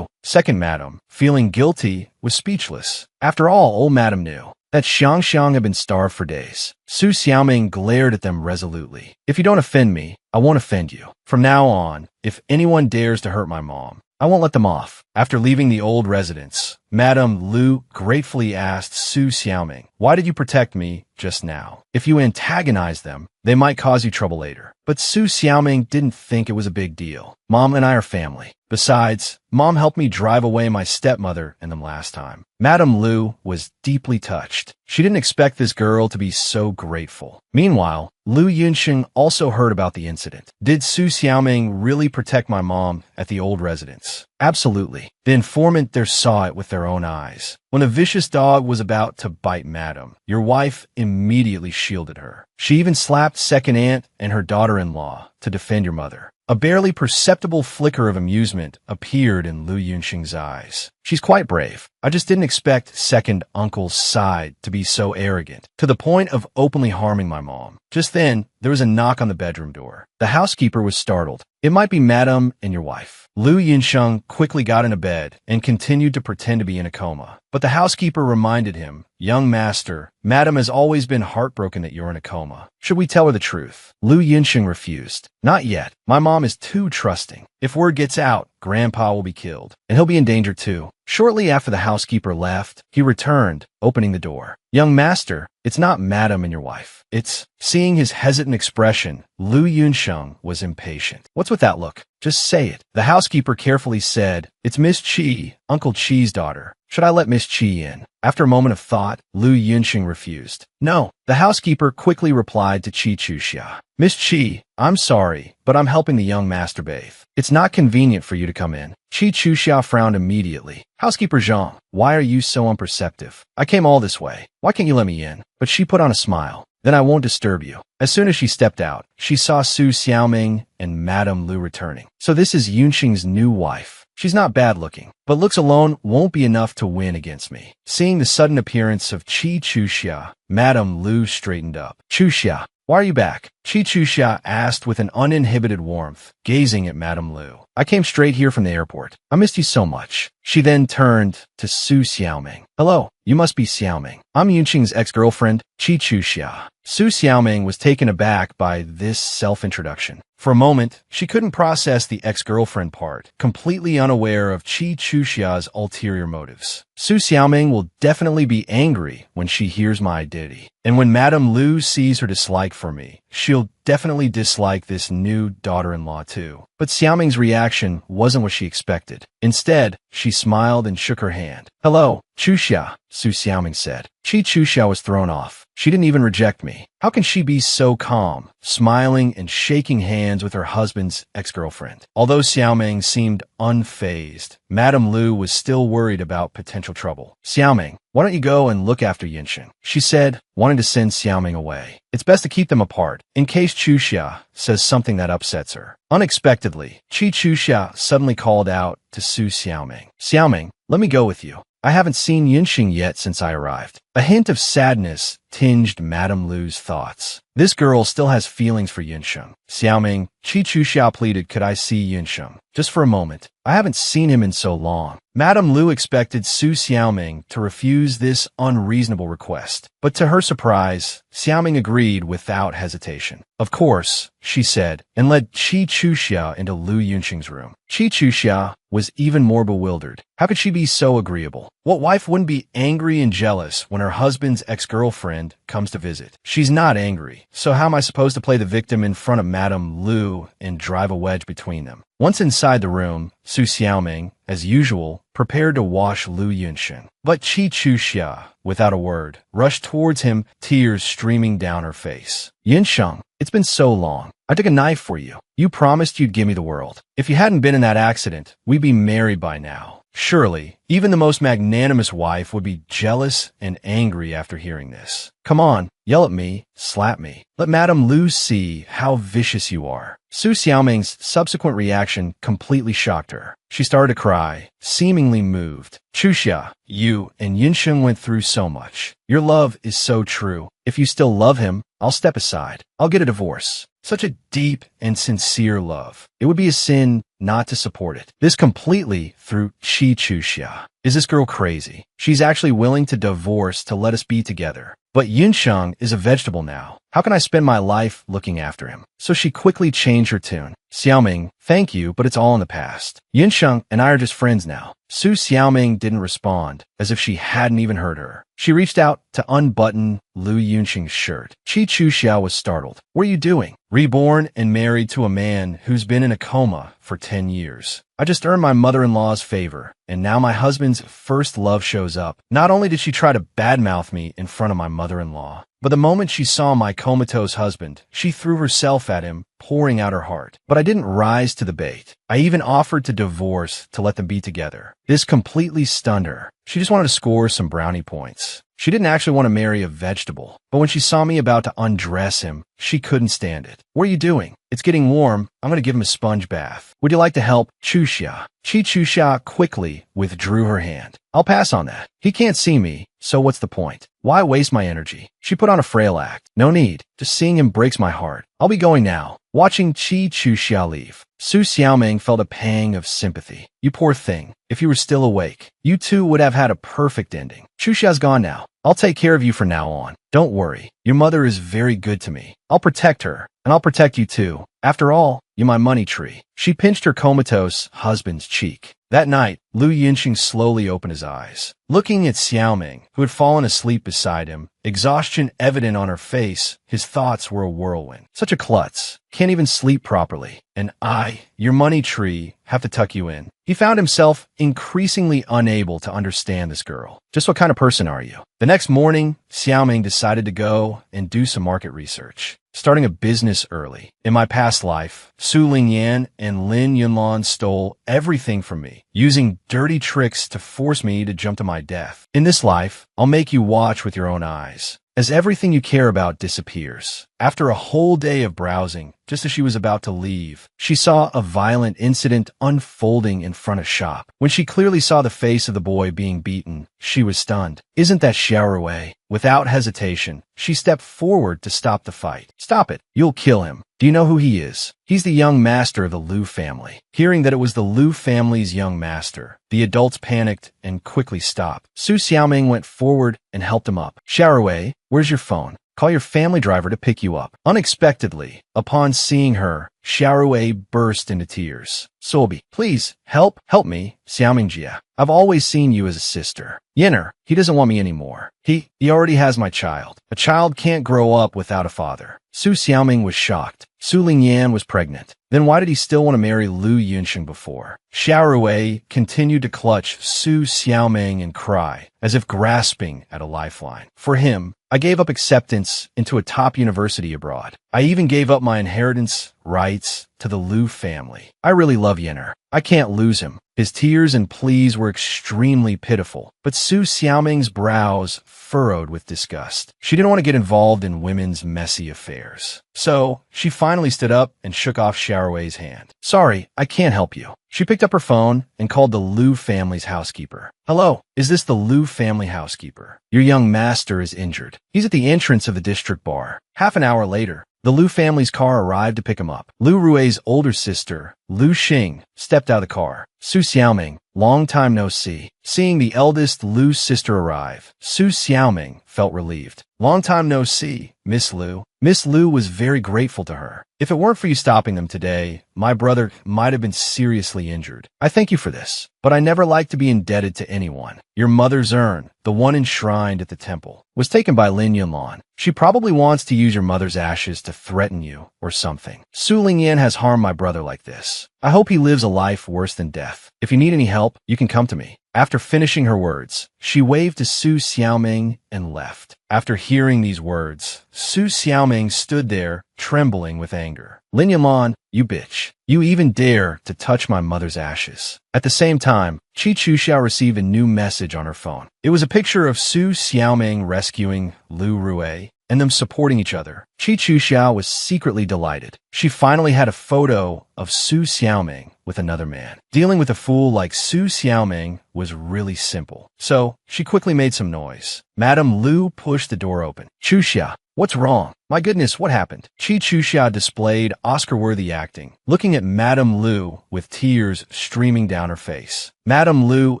Second madam, feeling guilty, was speechless. After all, old madam knew that Xiang had been starved for days. Su Xiaoming glared at them resolutely. If you don't offend me, I won't offend you. From now on, if anyone dares to hurt my mom, I won't let them off. After leaving the old residence, Madame Lu gratefully asked Su Xiaoming, why did you protect me just now? If you antagonize them, they might cause you trouble later. But Su Xiaoming didn't think it was a big deal. Mom and I are family. Besides, Mom helped me drive away my stepmother and them last time. Madame Lu was deeply touched. She didn't expect this girl to be so grateful. Meanwhile, Lu Yunxing also heard about the incident. Did Su Xiaoming really protect my mom at the old residence? Absolutely. The informant there saw it with their own eyes. When a vicious dog was about to bite Madam, your wife immediately shielded her. She even slapped second aunt and her daughter-in-law to defend your mother. A barely perceptible flicker of amusement appeared in Lu Yunxing's eyes. She's quite brave. I just didn't expect second uncle's side to be so arrogant, to the point of openly harming my mom. Just then, there was a knock on the bedroom door. The housekeeper was startled. It might be Madam and your wife. Lu Yunxing quickly got into bed and continued to pretend to be in a coma. But the housekeeper reminded him, young master, Madam has always been heartbroken that you're in a coma. Should we tell her the truth? Lu Yunxing refused. Not yet. My mom is too trusting. If word gets out, Grandpa will be killed, and he'll be in danger too. Shortly after the housekeeper left, he returned, opening the door. Young master, it's not Madam and your wife. It's... Seeing his hesitant expression, Lu Yunxing was impatient. What's with that look? Just say it. The housekeeper carefully said, it's Miss Qi, Uncle Qi's daughter. Should I let Miss Qi in? After a moment of thought, Lu Yunxing refused. No. The housekeeper quickly replied to Qi Chuxia. Miss Qi, I'm sorry, but I'm helping the young master bathe. It's not convenient for you to come in. Qi Chuxia frowned immediately. Housekeeper Zhang, why are you so unperceptive? I came all this way. Why can't you let me in? But she put on a smile. Then I won't disturb you. As soon as she stepped out, she saw Su Xiaoming and Madame Lu returning. So this is Yunxing's new wife. She's not bad looking, but looks alone won't be enough to win against me. Seeing the sudden appearance of Qi Chuxia, Madame Lu straightened up. Chuxia, Why are you back? Qi Chuxia asked with an uninhibited warmth, gazing at Madame Lu. I came straight here from the airport. I missed you so much. She then turned to Su Xiaoming. Hello, you must be Xiaoming. I'm Yunqing's ex-girlfriend, Qi Chuxia. Su Xiaoming was taken aback by this self-introduction. For a moment, she couldn't process the ex-girlfriend part, completely unaware of Qi Chuxia's ulterior motives. Su Xiaoming will definitely be angry when she hears my identity. And when Madame Lu sees her dislike for me, she'll definitely dislike this new daughter-in-law too. But Xiaoming's reaction wasn't what she expected. Instead, she smiled and shook her hand. Hello, Chuxia, Su Xiaoming said. Qi Chuxia was thrown off. She didn't even reject me. How can she be so calm, smiling and shaking hands with her husband's ex-girlfriend? Although Xiaoming seemed unfazed, Madame Lu was still worried about potential trouble. Xiaoming, why don't you go and look after Yinsheng? She said, wanting to send Xiaoming away. It's best to keep them apart, in case Chuxia says something that upsets her. Unexpectedly, Qi Chuxia suddenly called out to Su Xiaoming. Xiaoming, let me go with you. I haven't seen Yinsheng yet since I arrived. A hint of sadness tinged Madame Lu's thoughts. This girl still has feelings for Yinsheng. Xiaoming, Qi Chuxia pleaded, could I see Yinsheng? Just for a moment. I haven't seen him in so long. Madame Lu expected Su Xiaoming to refuse this unreasonable request. But to her surprise, Xiaoming agreed without hesitation. Of course, she said, and led Qi Chuxia into Lu Yunqing's room. Qi Chuxia was even more bewildered. How could she be so agreeable? What wife wouldn't be angry and jealous when her husband's ex-girlfriend comes to visit? She's not angry, so how am I supposed to play the victim in front of Madame Lu and drive a wedge between them? Once inside the room, Su Xiaoming, as usual, prepared to wash Lu Yunsheng. But Qi Chuxia, without a word, rushed towards him, tears streaming down her face. Yinsheng, it's been so long. I took a knife for you. You promised you'd give me the world. If you hadn't been in that accident, we'd be married by now. Surely, even the most magnanimous wife would be jealous and angry after hearing this. Come on, yell at me, slap me. Let Madame Lu see how vicious you are. Su Xiaoming's subsequent reaction completely shocked her. She started to cry, seemingly moved. Chuxia, you and Yinsheng went through so much. Your love is so true. If you still love him, I'll step aside. I'll get a divorce. Such a deep and sincere love. It would be a sin not to support it. This completely threw Qi Chuxia. Is this girl crazy? She's actually willing to divorce to let us be together. But Yinsheng is a vegetable now. How can I spend my life looking after him? So she quickly changed her tune. Xiaoming, thank you, but it's all in the past. Yinsheng and I are just friends now. Su Xiaoming didn't respond, as if she hadn't even heard her. She reached out to unbutton Lu Yunqing's shirt. Qi Chuxia was startled. What are you doing? Reborn and married to a man who's been in a coma for 10 years. I just earned my mother-in-law's favor, and now my husband's first love shows up. Not only did she try to badmouth me in front of my mother-in-law, but the moment she saw my comatose husband, she threw herself at him, pouring out her heart. But I didn't rise to the bait. I even offered to divorce to let them be together. This completely stunned her. She just wanted to score some brownie points. She didn't actually want to marry a vegetable, but when she saw me about to undress him, she couldn't stand it. What are you doing? It's getting warm. I'm going to give him a sponge bath. Would you like to help? Chuxia. Qi Chuxia quickly withdrew her hand. I'll pass on that. He can't see me, so what's the point? Why waste my energy? She put on a frail act. No need. Just seeing him breaks my heart. I'll be going now. Watching Qi Chuxia leave, Su Xiaoming felt a pang of sympathy. You poor thing. If you were still awake, you two would have had a perfect ending. Chuxia's gone now. I'll take care of you from now on. Don't worry. Your mother is very good to me. I'll protect her, and I'll protect you too. After all, you're my money tree. She pinched her comatose husband's cheek. That night, Lu Yunqing slowly opened his eyes. Looking at Xiaoming, who had fallen asleep beside him, exhaustion evident on her face, his thoughts were a whirlwind. Such a klutz. Can't even sleep properly. And I, your money tree, have to tuck you in. He found himself increasingly unable to understand this girl. Just what kind of person are you? The next morning, Xiaoming decided to go and do some market research. Starting a business early. In my past life, Su Lingyan and Lin Yunlan stole everything from me, using dirty tricks to force me to jump to my death. In this life, I'll make you watch with your own eyes, as everything you care about disappears. After a whole day of browsing, just as she was about to leave, she saw a violent incident unfolding in front of shop. When she clearly saw the face of the boy being beaten, she was stunned. Isn't that Xiaowei? Without hesitation, she stepped forward to stop the fight. Stop it. You'll kill him. Do you know who he is? He's the young master of the Liu family. Hearing that it was the Liu family's young master, the adults panicked and quickly stopped. Su Xiaoming went forward and helped him up. Xiaowei, where's your phone? Call your family driver to pick you up. Unexpectedly, upon seeing her, Xiaowei burst into tears. Sobi, please, help me, Xiaomingjia. I've always seen you as a sister. Yinner, he doesn't want me anymore. He already has my child. A child can't grow up without a father. Su Xiaoming was shocked. Su Lingyan was pregnant. Then why did he still want to marry Liu Yunsheng before? Xiaowei continued to clutch Su Xiaoming and cry, as if grasping at a lifeline. For him, I gave up acceptance into a top university abroad. I even gave up my inheritance rights to the Liu family. I really love Yinner. I can't lose him. His tears and pleas were extremely pitiful, but Su Xiaoming's brows furrowed with disgust. She didn't want to get involved in women's messy affairs. So, she finally stood up and shook off Xiaowei's hand. Sorry, I can't help you. She picked up her phone and called the Liu family's housekeeper. Hello, is this the Liu family housekeeper? Your young master is injured. He's at the entrance of the district bar. Half an hour later, the Liu family's car arrived to pick him up. Liu Rui's older sister, Liu Xing, stepped out of the car. Su Xiaoming, long time no see. Seeing the eldest Liu sister arrive, Su Xiaoming felt relieved. Long time no see, Miss Liu. Miss Liu was very grateful to her. If it weren't for you stopping them today, my brother might have been seriously injured. I thank you for this, but I never like to be indebted to anyone. Your mother's urn, the one enshrined at the temple, was taken by Lin Yunlan. She probably wants to use your mother's ashes to threaten you or something. Su Lingyan has harmed my brother like this. I hope he lives a life worse than death. If you need any help, you can come to me. After finishing her words, she waved to Su Xiaoming and left. After hearing these words, Su Xiaoming stood there, trembling with anger. Lin Yunlan, you bitch. You even dare to touch my mother's ashes. At the same time, Qi Chuxiao received a new message on her phone. It was a picture of Su Xiaoming rescuing Liu Rui and them supporting each other. Qi Chuxiao was secretly delighted. She finally had a photo of Su Xiaoming with another man. Dealing with a fool like Su Xiaoming was really simple. So, she quickly made some noise. Madame Liu pushed the door open. Chuxia, what's wrong? My goodness, what happened? Qi Chuxia displayed Oscar-worthy acting, looking at Madame Liu with tears streaming down her face. Madame Liu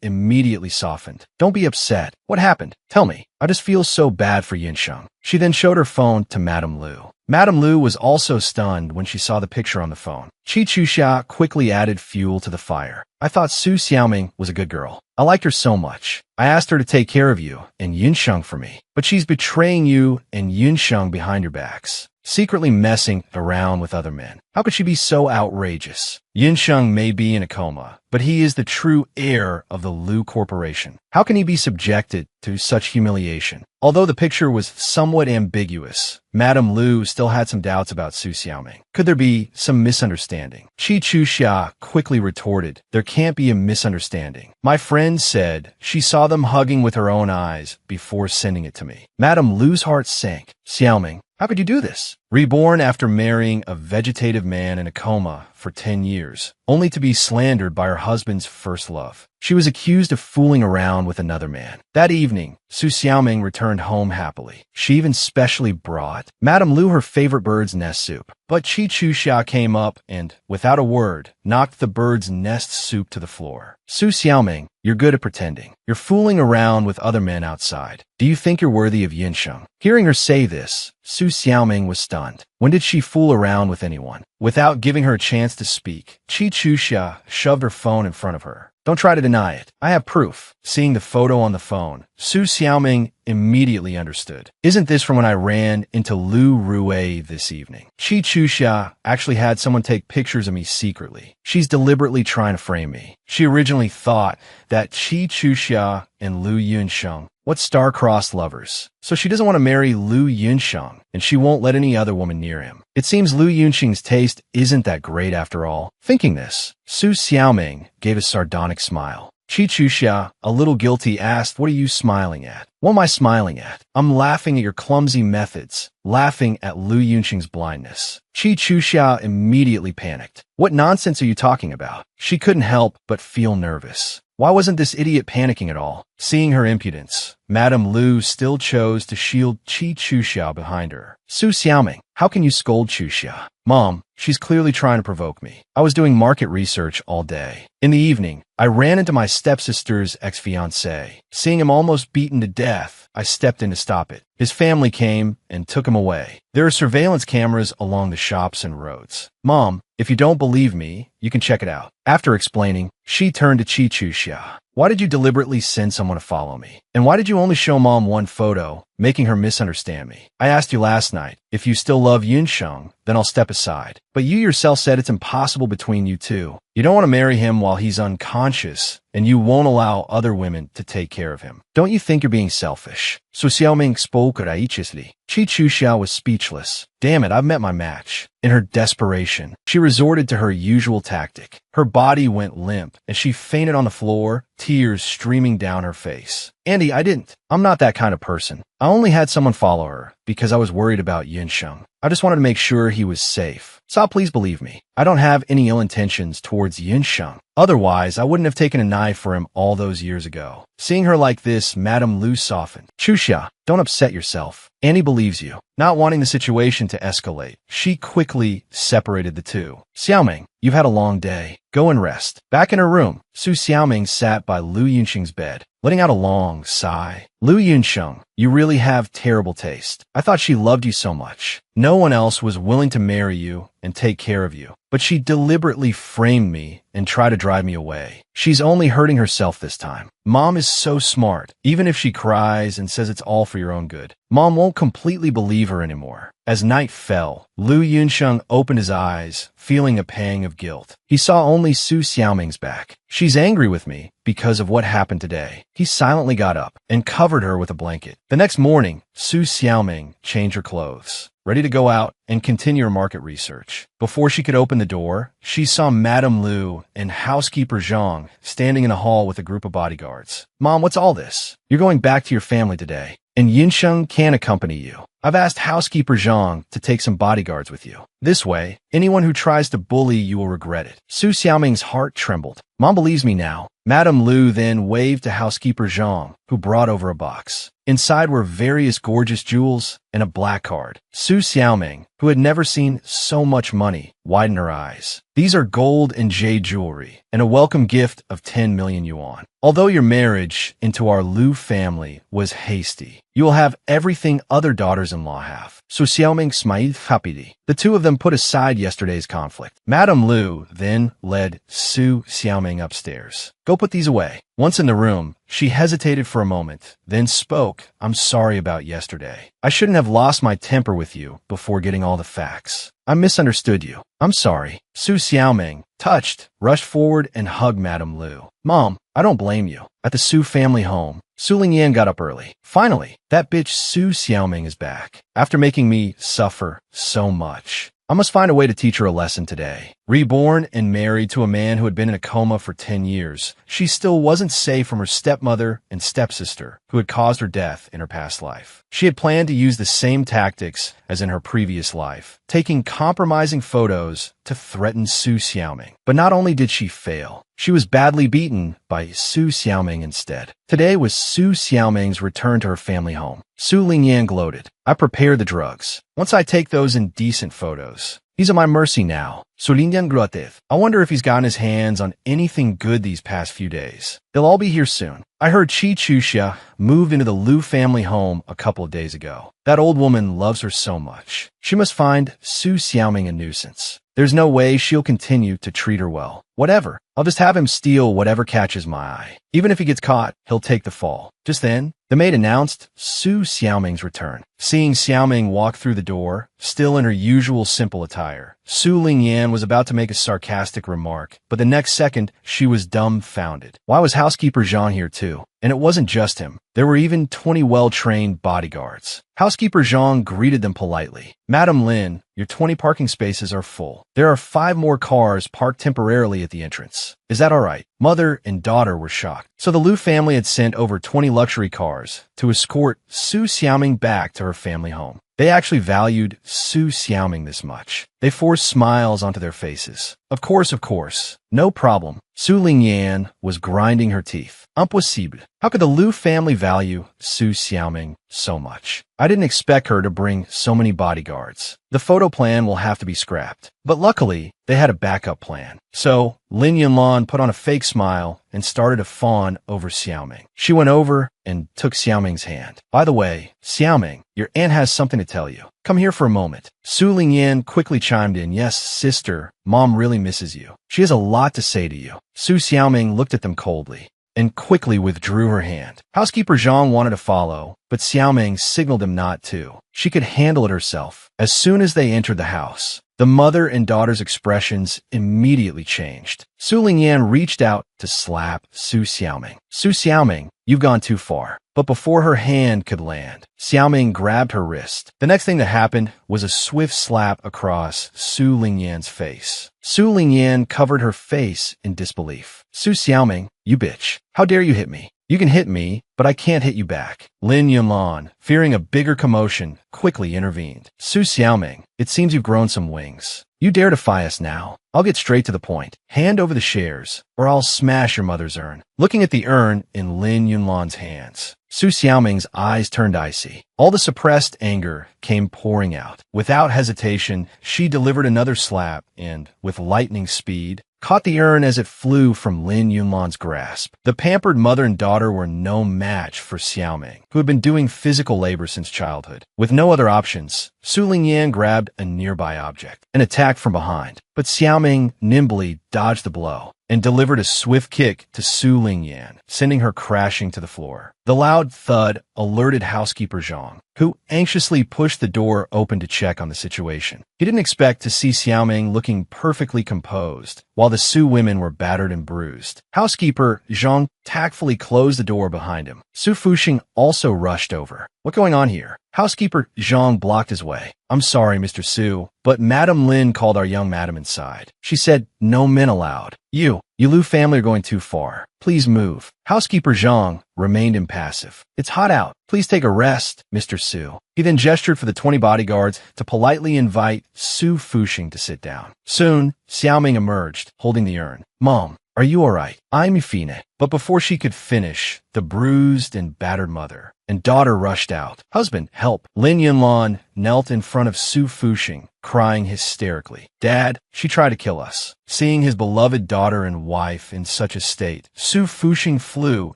immediately softened. Don't be upset. What happened? Tell me. I just feel so bad for Yinsheng. She then showed her phone to Madame Liu. Madame Liu was also stunned when she saw the picture on the phone. Qi Chuxia quickly added fuel to the fire. I thought Su Xiaoming was a good girl. I liked her so much. I asked her to take care of you and Yinsheng for me. But she's betraying you and Yinsheng behind your backs, secretly messing around with other men. How could she be so outrageous? Yinsheng may be in a coma, but he is the true heir of the Liu Corporation. How can he be subjected to such humiliation? Although the picture was somewhat ambiguous, Madame Liu still had some doubts about Su Xiaoming. Could there be some misunderstanding? Qi Chuxia quickly retorted, there can't be a misunderstanding. My friend said she saw them hugging with her own eyes before sending it to me. Madame Liu's heart sank. Xiaoming, how could you do this? Reborn after marrying a vegetative man in a coma for 10 years, only to be slandered by her husband's first love. She was accused of fooling around with another man. That evening, Su Xiaoming returned home happily. She even specially brought Madame Liu her favorite bird's nest soup. But Qi Chuxia came up and, without a word, knocked the bird's nest soup to the floor. Su Xiaoming, you're good at pretending. You're fooling around with other men outside. Do you think you're worthy of Yinsheng? Hearing her say this, Su Xiaoming was stunned. When did she fool around with anyone? Without giving her a chance to speak, Qi Chuxia shoved her phone in front of her. Don't try to deny it. I have proof. Seeing the photo on the phone, Su Xiaoming immediately understood. Isn't this from when I ran into Liu Rui this evening? Qi Chuxia actually had someone take pictures of me secretly. She's deliberately trying to frame me. She originally thought that Qi Chuxia and Liu Yunsheng, what star-crossed lovers. So she doesn't want to marry Liu Yunsheng, and she won't let any other woman near him. It seems Liu Yunsheng's taste isn't that great after all. Thinking this, Su Xiaoming gave a sardonic smile. Chi Chuxia, a little guilty, asked, "What are you smiling at?" "What am I smiling at? I'm laughing at your clumsy methods, laughing at Lu Yunxing's blindness." Chi Chuxia immediately panicked. "What nonsense are you talking about?" She couldn't help but feel nervous. Why wasn't this idiot panicking at all? Seeing her impudence, Madame Lu still chose to shield Chi Chuxia behind her. "Su Xiaoming, how can you scold Chuxia?" "Mom, she's clearly trying to provoke me. I was doing market research all day. In the evening, I ran into my stepsister's ex-fiancé. Seeing him almost beaten to death, I stepped in to stop it. His family came and took him away. There are surveillance cameras along the shops and roads. Mom, if you don't believe me, you can check it out." After explaining, she turned to Chi Chuxia. "Why did you deliberately send someone to follow me? And why did you only show Mom one photo, making her misunderstand me? I asked you last night, if you still love Yunsheng, then I'll step aside. But you yourself said it's impossible between you two. You don't want to marry him while he's unconscious, and you won't allow other women to take care of him. Don't you think you're being selfish?" Su Xiaoming spoke righteously. Chi Chuxia was speechless. Damn it, I've met my match. In her desperation, she resorted to her usual tactic. Her body went limp, and she fainted on the floor, tears streaming down her face. "Andy, I didn't. I'm not that kind of person. I only had someone follow her because I was worried about Yunsheng. I just wanted to make sure he was safe. So please believe me. I don't have any ill intentions towards Yunsheng. Otherwise, I wouldn't have taken a knife for him all those years ago." Seeing her like this, Madame Lu softened. "Chuxia, don't upset yourself. Annie believes you." Not wanting the situation to escalate, she quickly separated the two. "Xiaoming, you've had a long day. Go and rest." Back in her room, Su Xiaoming sat by Lu Yunxing's bed, letting out a long sigh. "Lu Yunsheng, you really have terrible taste. I thought she loved you so much. No one else was willing to marry you and take care of you. But she deliberately framed me and tried to drive me away. She's only hurting herself this time. Mom is so smart. Even if she cries and says it's all for your own good, Mom won't completely believe her anymore." As night fell, Lu Yunsheng opened his eyes, feeling a pang of guilt. He saw only Su Xiaoming's back. "She's angry with me because of what happened today." He silently got up and covered her with a blanket. The next morning, Su Xiaoming changed her clothes, ready to go out and continue her market research. Before she could open the door, she saw Madame Lu and housekeeper Zhang standing in the hall with a group of bodyguards. "Mom, what's all this? You're going back to your family today, and Yunsheng can't accompany you. I've asked housekeeper Zhang to take some bodyguards with you. This way, anyone who tries to bully you will regret it." Su Xiaoming's heart trembled. "Mom believes me now." Madame Lu then waved to housekeeper Zhang, who brought over a box. Inside were various gorgeous jewels and a black card. Su Xiaoming, who had never seen so much money, widened her eyes. "These are gold and jade jewelry, and a welcome gift of 10 million yuan. Although your marriage into our Lu family was hasty, you will have everything other daughters-in-law have." Su Xiaoming smiled happily. The two of them put aside yesterday's conflict. Madame Lu then led Su Xiaoming upstairs. "Go put these away." Once in the room, she hesitated for a moment, then spoke. "I'm sorry about yesterday. I shouldn't have lost my temper with you before getting all the facts. I misunderstood you. I'm sorry." Su Xiaoming, touched, rushed forward and hugged Madame Lu. "Mom, I don't blame you." At the Su family home, Su Lingyan got up early. "Finally, that bitch Su Xiaoming is back. After making me suffer so much, I must find a way to teach her a lesson today." Reborn and married to a man who had been in a coma for 10 years, she still wasn't safe from her stepmother and stepsister, who had caused her death in her past life. She had planned to use the same tactics as in her previous life, taking compromising photos to threaten Su Xiaoming. But not only did she fail, she was badly beaten by Su Xiaoming instead. Today was Su Xiaoming's return to her family home. Su Lingyan gloated. "I prepared the drugs. Once I take those indecent photos, he's at my mercy now." Su Lingyan gloated. "I wonder if he's gotten his hands on anything good these past few days. They'll all be here soon." I heard Chi Chuxia moved into the Lu family home a couple of days ago. That old woman loves her so much. She must find Su Xiaoming a nuisance. There's no way she'll continue to treat her well. Whatever. I'll just have him steal whatever catches my eye. Even if he gets caught, he'll take the fall. Just then, the maid announced Su Xiaoming's return. Seeing Xiaoming walk through the door, still in her usual simple attire, Su Lingyan was about to make a sarcastic remark, but the next second, she was dumbfounded. Why was housekeeper Zhang here too? And it wasn't just him. There were even 20 well-trained bodyguards. Housekeeper Zhang greeted them politely. Madam Lin, your 20 parking spaces are full. There are 5 more cars parked temporarily at the entrance. Is that all right? Mother and daughter were shocked. So the Liu family had sent over 20 luxury cars to escort Su Xiaoming back to her family home. They actually valued Su Xiaoming this much. They forced smiles onto their faces. Of course. No problem. Su Lingyan was grinding her teeth. Impossible. How could the Liu family value Su Xiaoming so much? I didn't expect her to bring so many bodyguards. The photo plan will have to be scrapped. But luckily, they had a backup plan. So, Lin Yunlan put on a fake smile and started to fawn over Xiaoming. She went over and took Xiaoming's hand. By the way, Xiaoming, your aunt has something to tell you. Come here for a moment. Su Lingyan quickly chimed in. Yes, sister, Mom really misses you. She has a lot to say to you. Su Xiaoming looked at them coldly and quickly withdrew her hand. Housekeeper Zhang wanted to follow, but Xiaoming signaled him not to. She could handle it herself. As soon as they entered the house, the mother and daughter's expressions immediately changed. Su Lingyan reached out to slap Su Xiaoming. Su Xiaoming, you've gone too far. But before her hand could land, Xiaoming grabbed her wrist. The next thing that happened was a swift slap across Su Lingyan's face. Su Lingyan covered her face in disbelief. Su Xiaoming, you bitch. How dare you hit me? You can hit me, but I can't hit you back. Lin Yunlan, fearing a bigger commotion, quickly intervened. Su Xiaoming, it seems you've grown some wings. You dare defy us now? I'll get straight to the point. Hand over the shares, or I'll smash your mother's urn. Looking at the urn in Lin Yunlan's hands, Su Xiaoming's eyes turned icy. All the suppressed anger came pouring out. Without hesitation, she delivered another slap and, with lightning speed, caught the urn as it flew from Lin Yunlan's grasp. The pampered mother and daughter were no match for Xiaoming, who had been doing physical labor since childhood. With no other options, Su Lingyan grabbed a nearby object and attacked from behind. But Xiaoming nimbly dodged the blow and delivered a swift kick to Su Lingyan, sending her crashing to the floor. The loud thud alerted housekeeper Zhang, who anxiously pushed the door open to check on the situation. He didn't expect to see Xiaoming looking perfectly composed, while the Su women were battered and bruised. Housekeeper Zhang tactfully closed the door behind him. Su Fuxing also rushed over. What's going on here? Housekeeper Zhang blocked his way. I'm sorry, Mr. Su, but Madam Lin called our young madam inside. She said, no men allowed. You Liu family are going too far. Please move. Housekeeper Zhang remained impassive. It's hot out. Please take a rest, Mr. Su. He then gestured for the 20 bodyguards to politely invite Su Fuxing to sit down. Soon, Xiaoming emerged, holding the urn. Mom, are you all right? I'm Yifine. But before she could finish, the bruised and battered mother and daughter rushed out. Husband, help. Lin Yunlan knelt in front of Su Fuxing, crying hysterically. Dad, she tried to kill us. Seeing his beloved daughter and wife in such a state, Su Fuxing flew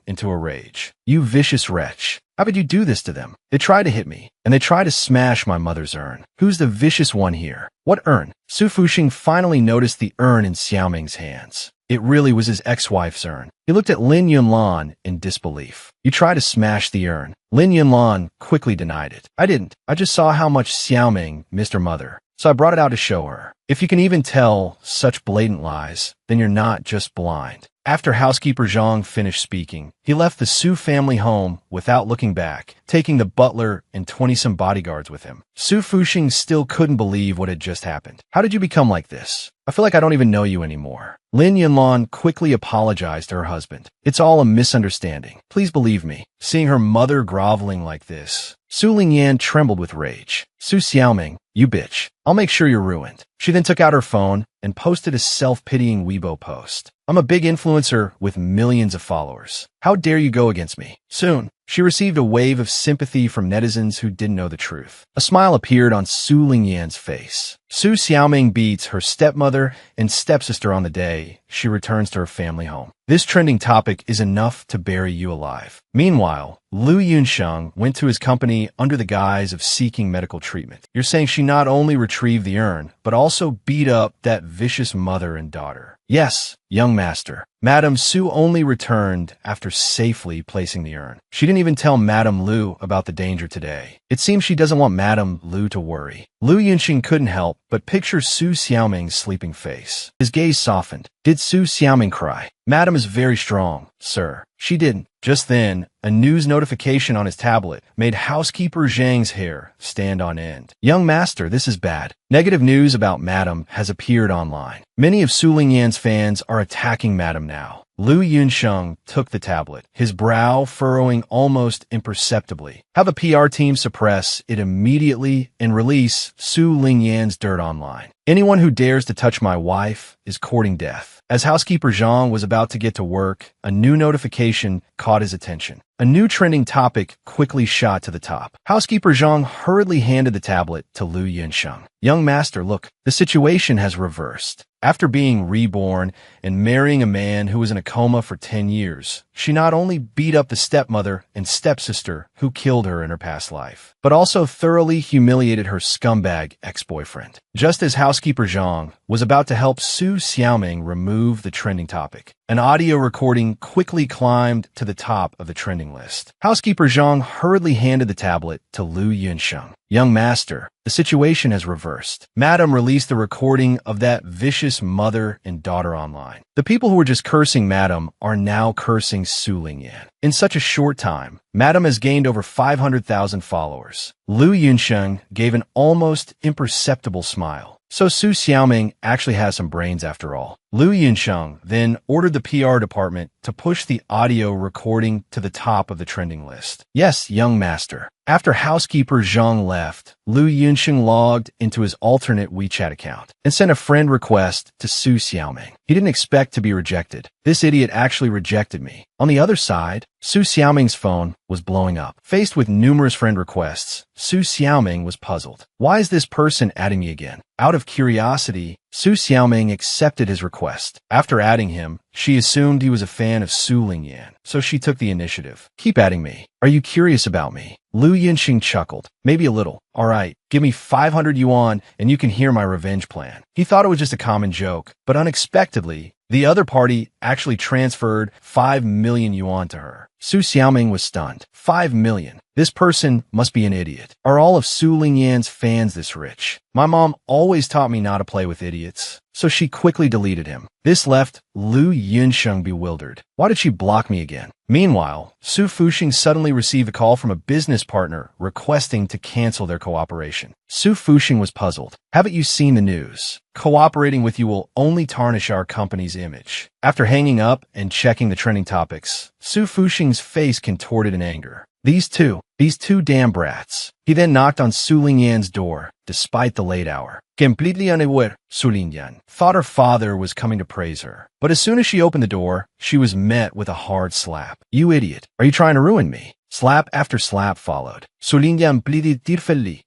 into a rage. You vicious wretch. How could you do this to them? They tried to hit me, and they tried to smash my mother's urn. Who's the vicious one here? What urn? Su Fuxing finally noticed the urn in Xiaoming's hands. It really was his ex-wife's urn. He looked at Lin Yunlan in disbelief. You tried to smash the urn. Lin Yunlan quickly denied it. I didn't. I just saw how much Xiaoming missed her mother, so I brought it out to show her. If you can even tell such blatant lies, then you're not just blind. After housekeeper Zhang finished speaking, he left the Su family home without looking back, taking the butler and 20-some bodyguards with him. Su Fuxing still couldn't believe what had just happened. How did you become like this? I feel like I don't even know you anymore. Lin Yunlan quickly apologized to her husband. It's all a misunderstanding. Please believe me. Seeing her mother groveling like this, Su Lingyan trembled with rage. Su Xiaoming, you bitch. I'll make sure you're ruined. She then took out her phone and posted a self-pitying Weibo post. I'm a big influencer with millions of followers. How dare you go against me? Soon, she received a wave of sympathy from netizens who didn't know the truth. A smile appeared on Su Lingyan's face. Su Xiaoming beats her stepmother and stepsister on the day she returns to her family home. This trending topic is enough to bury you alive. Meanwhile, Liu Yunsheng went to his company under the guise of seeking medical treatment. You're saying she not only retrieved the urn, but also beat up that vicious mother and daughter. Yes, young master. Madame Su only returned after safely placing the urn. She didn't even tell Madame Lu about the danger today. It seems she doesn't want Madame Lu to worry. Lu Yunxing couldn't help but picture Su Xiaoming's sleeping face. His gaze softened. Did Su Xiaoming cry? Madame is very strong, sir. She didn't. Just then, a news notification on his tablet made housekeeper Zhang's hair stand on end. Young master, this is bad. Negative news about Madame has appeared online. Many of Su Lingyan's fans are attacking Madame now. Lu Yunsheng took the tablet, his brow furrowing almost imperceptibly. Have a PR team suppress it immediately and release Su Lingyan's dirt online. Anyone who dares to touch my wife is courting death. As housekeeper Zhang was about to get to work, a new notification caught his attention. A new trending topic quickly shot to the top. Housekeeper Zhang hurriedly handed the tablet to Lu Yunsheng. Young master, look, the situation has reversed. After being reborn and marrying a man who was in a coma for 10 years, she not only beat up the stepmother and stepsister who killed her in her past life, but also thoroughly humiliated her scumbag ex-boyfriend. Just as housekeeper Zhang was about to help Su Xiaoming remove the trending topic, an audio recording quickly climbed to the top of the trending list. Housekeeper Zhang hurriedly handed the tablet to Lu Yunsheng. Young master, the situation has reversed. Madam released the recording of that vicious mother and daughter online. The people who were just cursing Madam are now cursing Su Lingyan. In such a short time, Madam has gained over 500,000 followers. Lu Yunsheng gave an almost imperceptible smile. So Su Xiaoming actually has some brains after all. Lu Yunsheng then ordered the PR department to push the audio recording to the top of the trending list. Yes, young master. After housekeeper Zhang left, Lu Yunsheng logged into his alternate WeChat account and sent a friend request to Su Xiaoming. He didn't expect to be rejected. This idiot actually rejected me. On the other side, Su Xiaoming's phone was blowing up. Faced with numerous friend requests, Su Xiaoming was puzzled. Why is this person adding me again? Out of curiosity, Su Xiaoming accepted his request. After adding him, she assumed he was a fan of Su Lingyan, so she took the initiative. Keep adding me. Are you curious about me? Lu Yunxing chuckled. Maybe a little. All right, give me 500 yuan and you can hear my revenge plan. He thought it was just a common joke, but unexpectedly, the other party actually transferred 5 million yuan to her. Su Xiaoming was stunned. 5 million. This person must be an idiot. Are all of Su Lingyan's fans this rich? My mom always taught me not to play with idiots, so she quickly deleted him. This left Lu Yunsheng bewildered. Why did she block me again? Meanwhile, Su Fuxing suddenly received a call from a business partner requesting to cancel their cooperation. Su Fuxing was puzzled. Haven't you seen the news? Cooperating with you will only tarnish our company's image. After hanging up and checking the trending topics, Su Fuxing's face contorted in anger. These two damn brats. He then knocked on Su Lingyan's door, despite the late hour. Completely unaware, Su Lingyan thought her father was coming to praise her. But as soon as she opened the door, she was met with a hard slap. You idiot. Are you trying to ruin me? Slap after slap followed. Su Lingyan pleaded tearfully,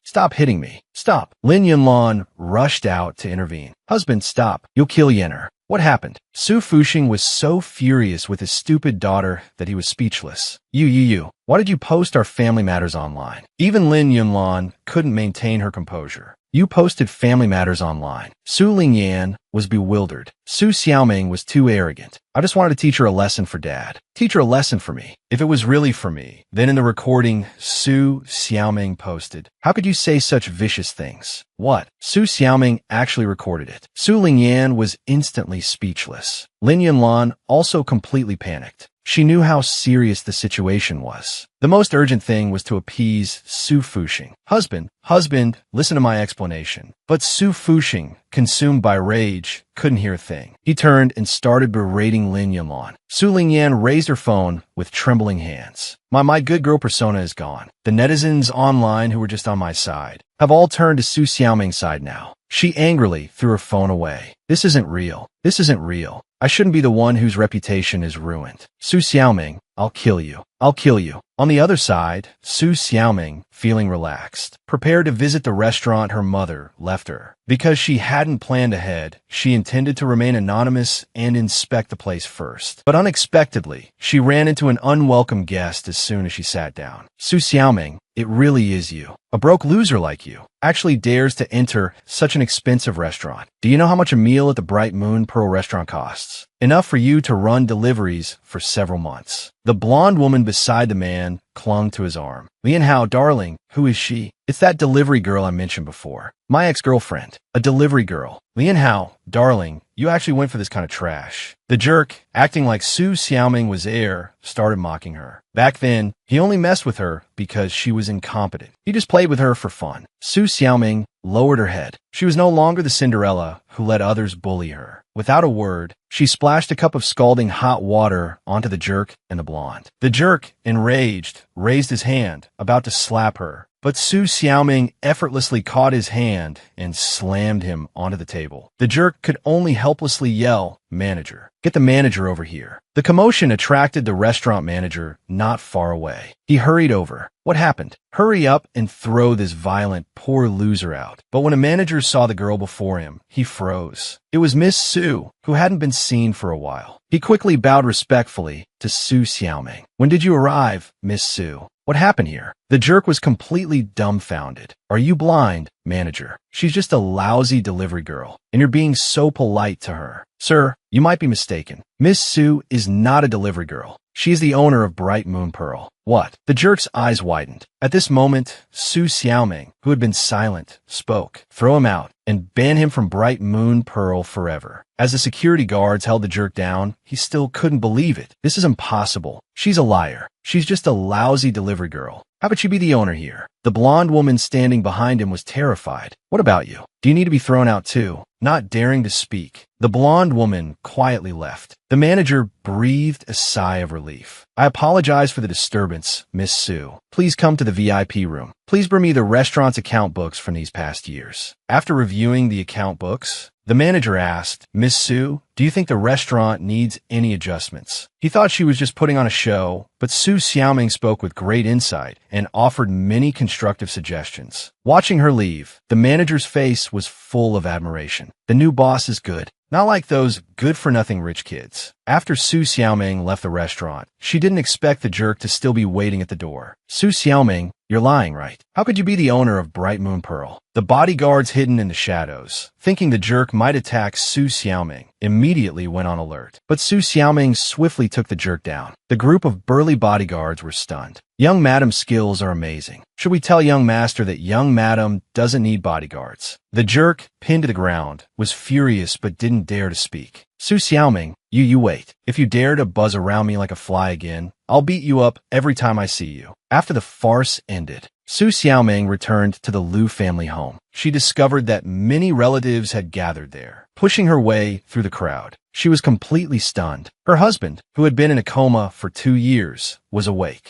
stop hitting me. Stop. Lin Yunlan rushed out to intervene. Husband, stop. You'll kill Yenner. What happened? Su Fuxing was so furious with his stupid daughter that he was speechless. You. Why did you post our family matters online? Even Lin Yunlan couldn't maintain her composure. You posted family matters online. Su Lingyan was bewildered. Su Xiaoming was too arrogant. I just wanted to teach her a lesson for dad. Teach her a lesson for me. If it was really for me, then in the recording, Su Xiaoming posted, how could you say such vicious things? What? Su Xiaoming actually recorded it. Su Lingyan was instantly speechless. Lin Yunlan also completely panicked. She knew how serious the situation was. The most urgent thing was to appease Su Fuxing. Husband, listen to my explanation. But Su Fuxing, consumed by rage, couldn't hear a thing. He turned and started berating Lin Yunlan. Su Lingyan raised her phone with trembling hands. My good girl persona is gone. The netizens online who were just on my side have all turned to Su Xiaoming's side now. She angrily threw her phone away. This isn't real. This isn't real. I shouldn't be the one whose reputation is ruined. Su Xiaoming, I'll kill you. I'll kill you. On the other side, Su Xiaoming, feeling relaxed, prepared to visit the restaurant her mother left her. Because she hadn't planned ahead, she intended to remain anonymous and inspect the place first. But unexpectedly, she ran into an unwelcome guest as soon as she sat down. Su Xiaoming, it really is you. A broke loser like you actually dares to enter such an expensive restaurant. Do you know how much a meal at the Bright Moon Pearl restaurant costs? Enough for you to run deliveries for several months. The blonde woman beside the man clung to his arm. Lian Hao, darling, who is she? It's that delivery girl I mentioned before. My ex-girlfriend. A delivery girl. Lian Hao, darling, you actually went for this kind of trash. The jerk, acting like Su Xiaoming was air, started mocking her. Back then, he only messed with her because she was incompetent. He just played with her for fun. Su Xiaoming lowered her head. She was no longer the Cinderella who let others bully her. Without a word, she splashed a cup of scalding hot water onto the jerk and the blonde. The jerk, enraged, raised his hand, about to slap her. But Su Xiaoming effortlessly caught his hand and slammed him onto the table. The jerk could only helplessly yell, "Manager, get the manager over here." The commotion attracted the restaurant manager not far away. He hurried over. What happened? Hurry up and throw this violent, poor loser out. But when a manager saw the girl before him, he froze. It was Miss Su, who hadn't been seen for a while. He quickly bowed respectfully to Su Xiaoming. When did you arrive, Miss Su? What happened here? The jerk was completely dumbfounded. Are you blind, manager? She's just a lousy delivery girl, and you're being so polite to her. Sir, you might be mistaken. Miss Su is not a delivery girl. She is the owner of Bright Moon Pearl. What? The jerk's eyes widened. At this moment, Su Xiaoming, who had been silent, spoke. Throw him out and ban him from Bright Moon Pearl forever. As the security guards held the jerk down, he still couldn't believe it. This is impossible. She's a liar. She's just a lousy delivery girl. How could she be the owner here? The blonde woman standing behind him was terrified. What about you? Do you need to be thrown out too? Not daring to speak, the blonde woman quietly left. The manager breathed a sigh of relief. I apologize for the disturbance, Miss Su. Please come to the VIP room. Please bring me the restaurant's account books from these past years. After reviewing the account books, the manager asked, Miss Su, do you think the restaurant needs any adjustments? He thought she was just putting on a show, but Su Xiaoming spoke with great insight and offered many constructive suggestions. Watching her leave, the manager's face was full of admiration. The new boss is good. Not like those good-for-nothing rich kids. After Su Xiaoming left the restaurant, she didn't expect the jerk to still be waiting at the door. Su Xiaoming, you're lying, right? How could you be the owner of Bright Moon Pearl? The bodyguards hidden in the shadows, thinking the jerk might attack Su Xiaoming, immediately went on alert. But Su Xiaoming swiftly took the jerk down. The group of burly bodyguards were stunned. Young madam's skills are amazing. Should we tell young master that young madam doesn't need bodyguards? The jerk, pinned to the ground, was furious but didn't dare to speak. Su Xiaoming, you wait. If you dare to buzz around me like a fly again, I'll beat you up every time I see you. After the farce ended, Su Xiaoming returned to the Liu family home. She discovered that many relatives had gathered there. Pushing her way through the crowd, she was completely stunned. Her husband, who had been in a coma for 2 years, was awake.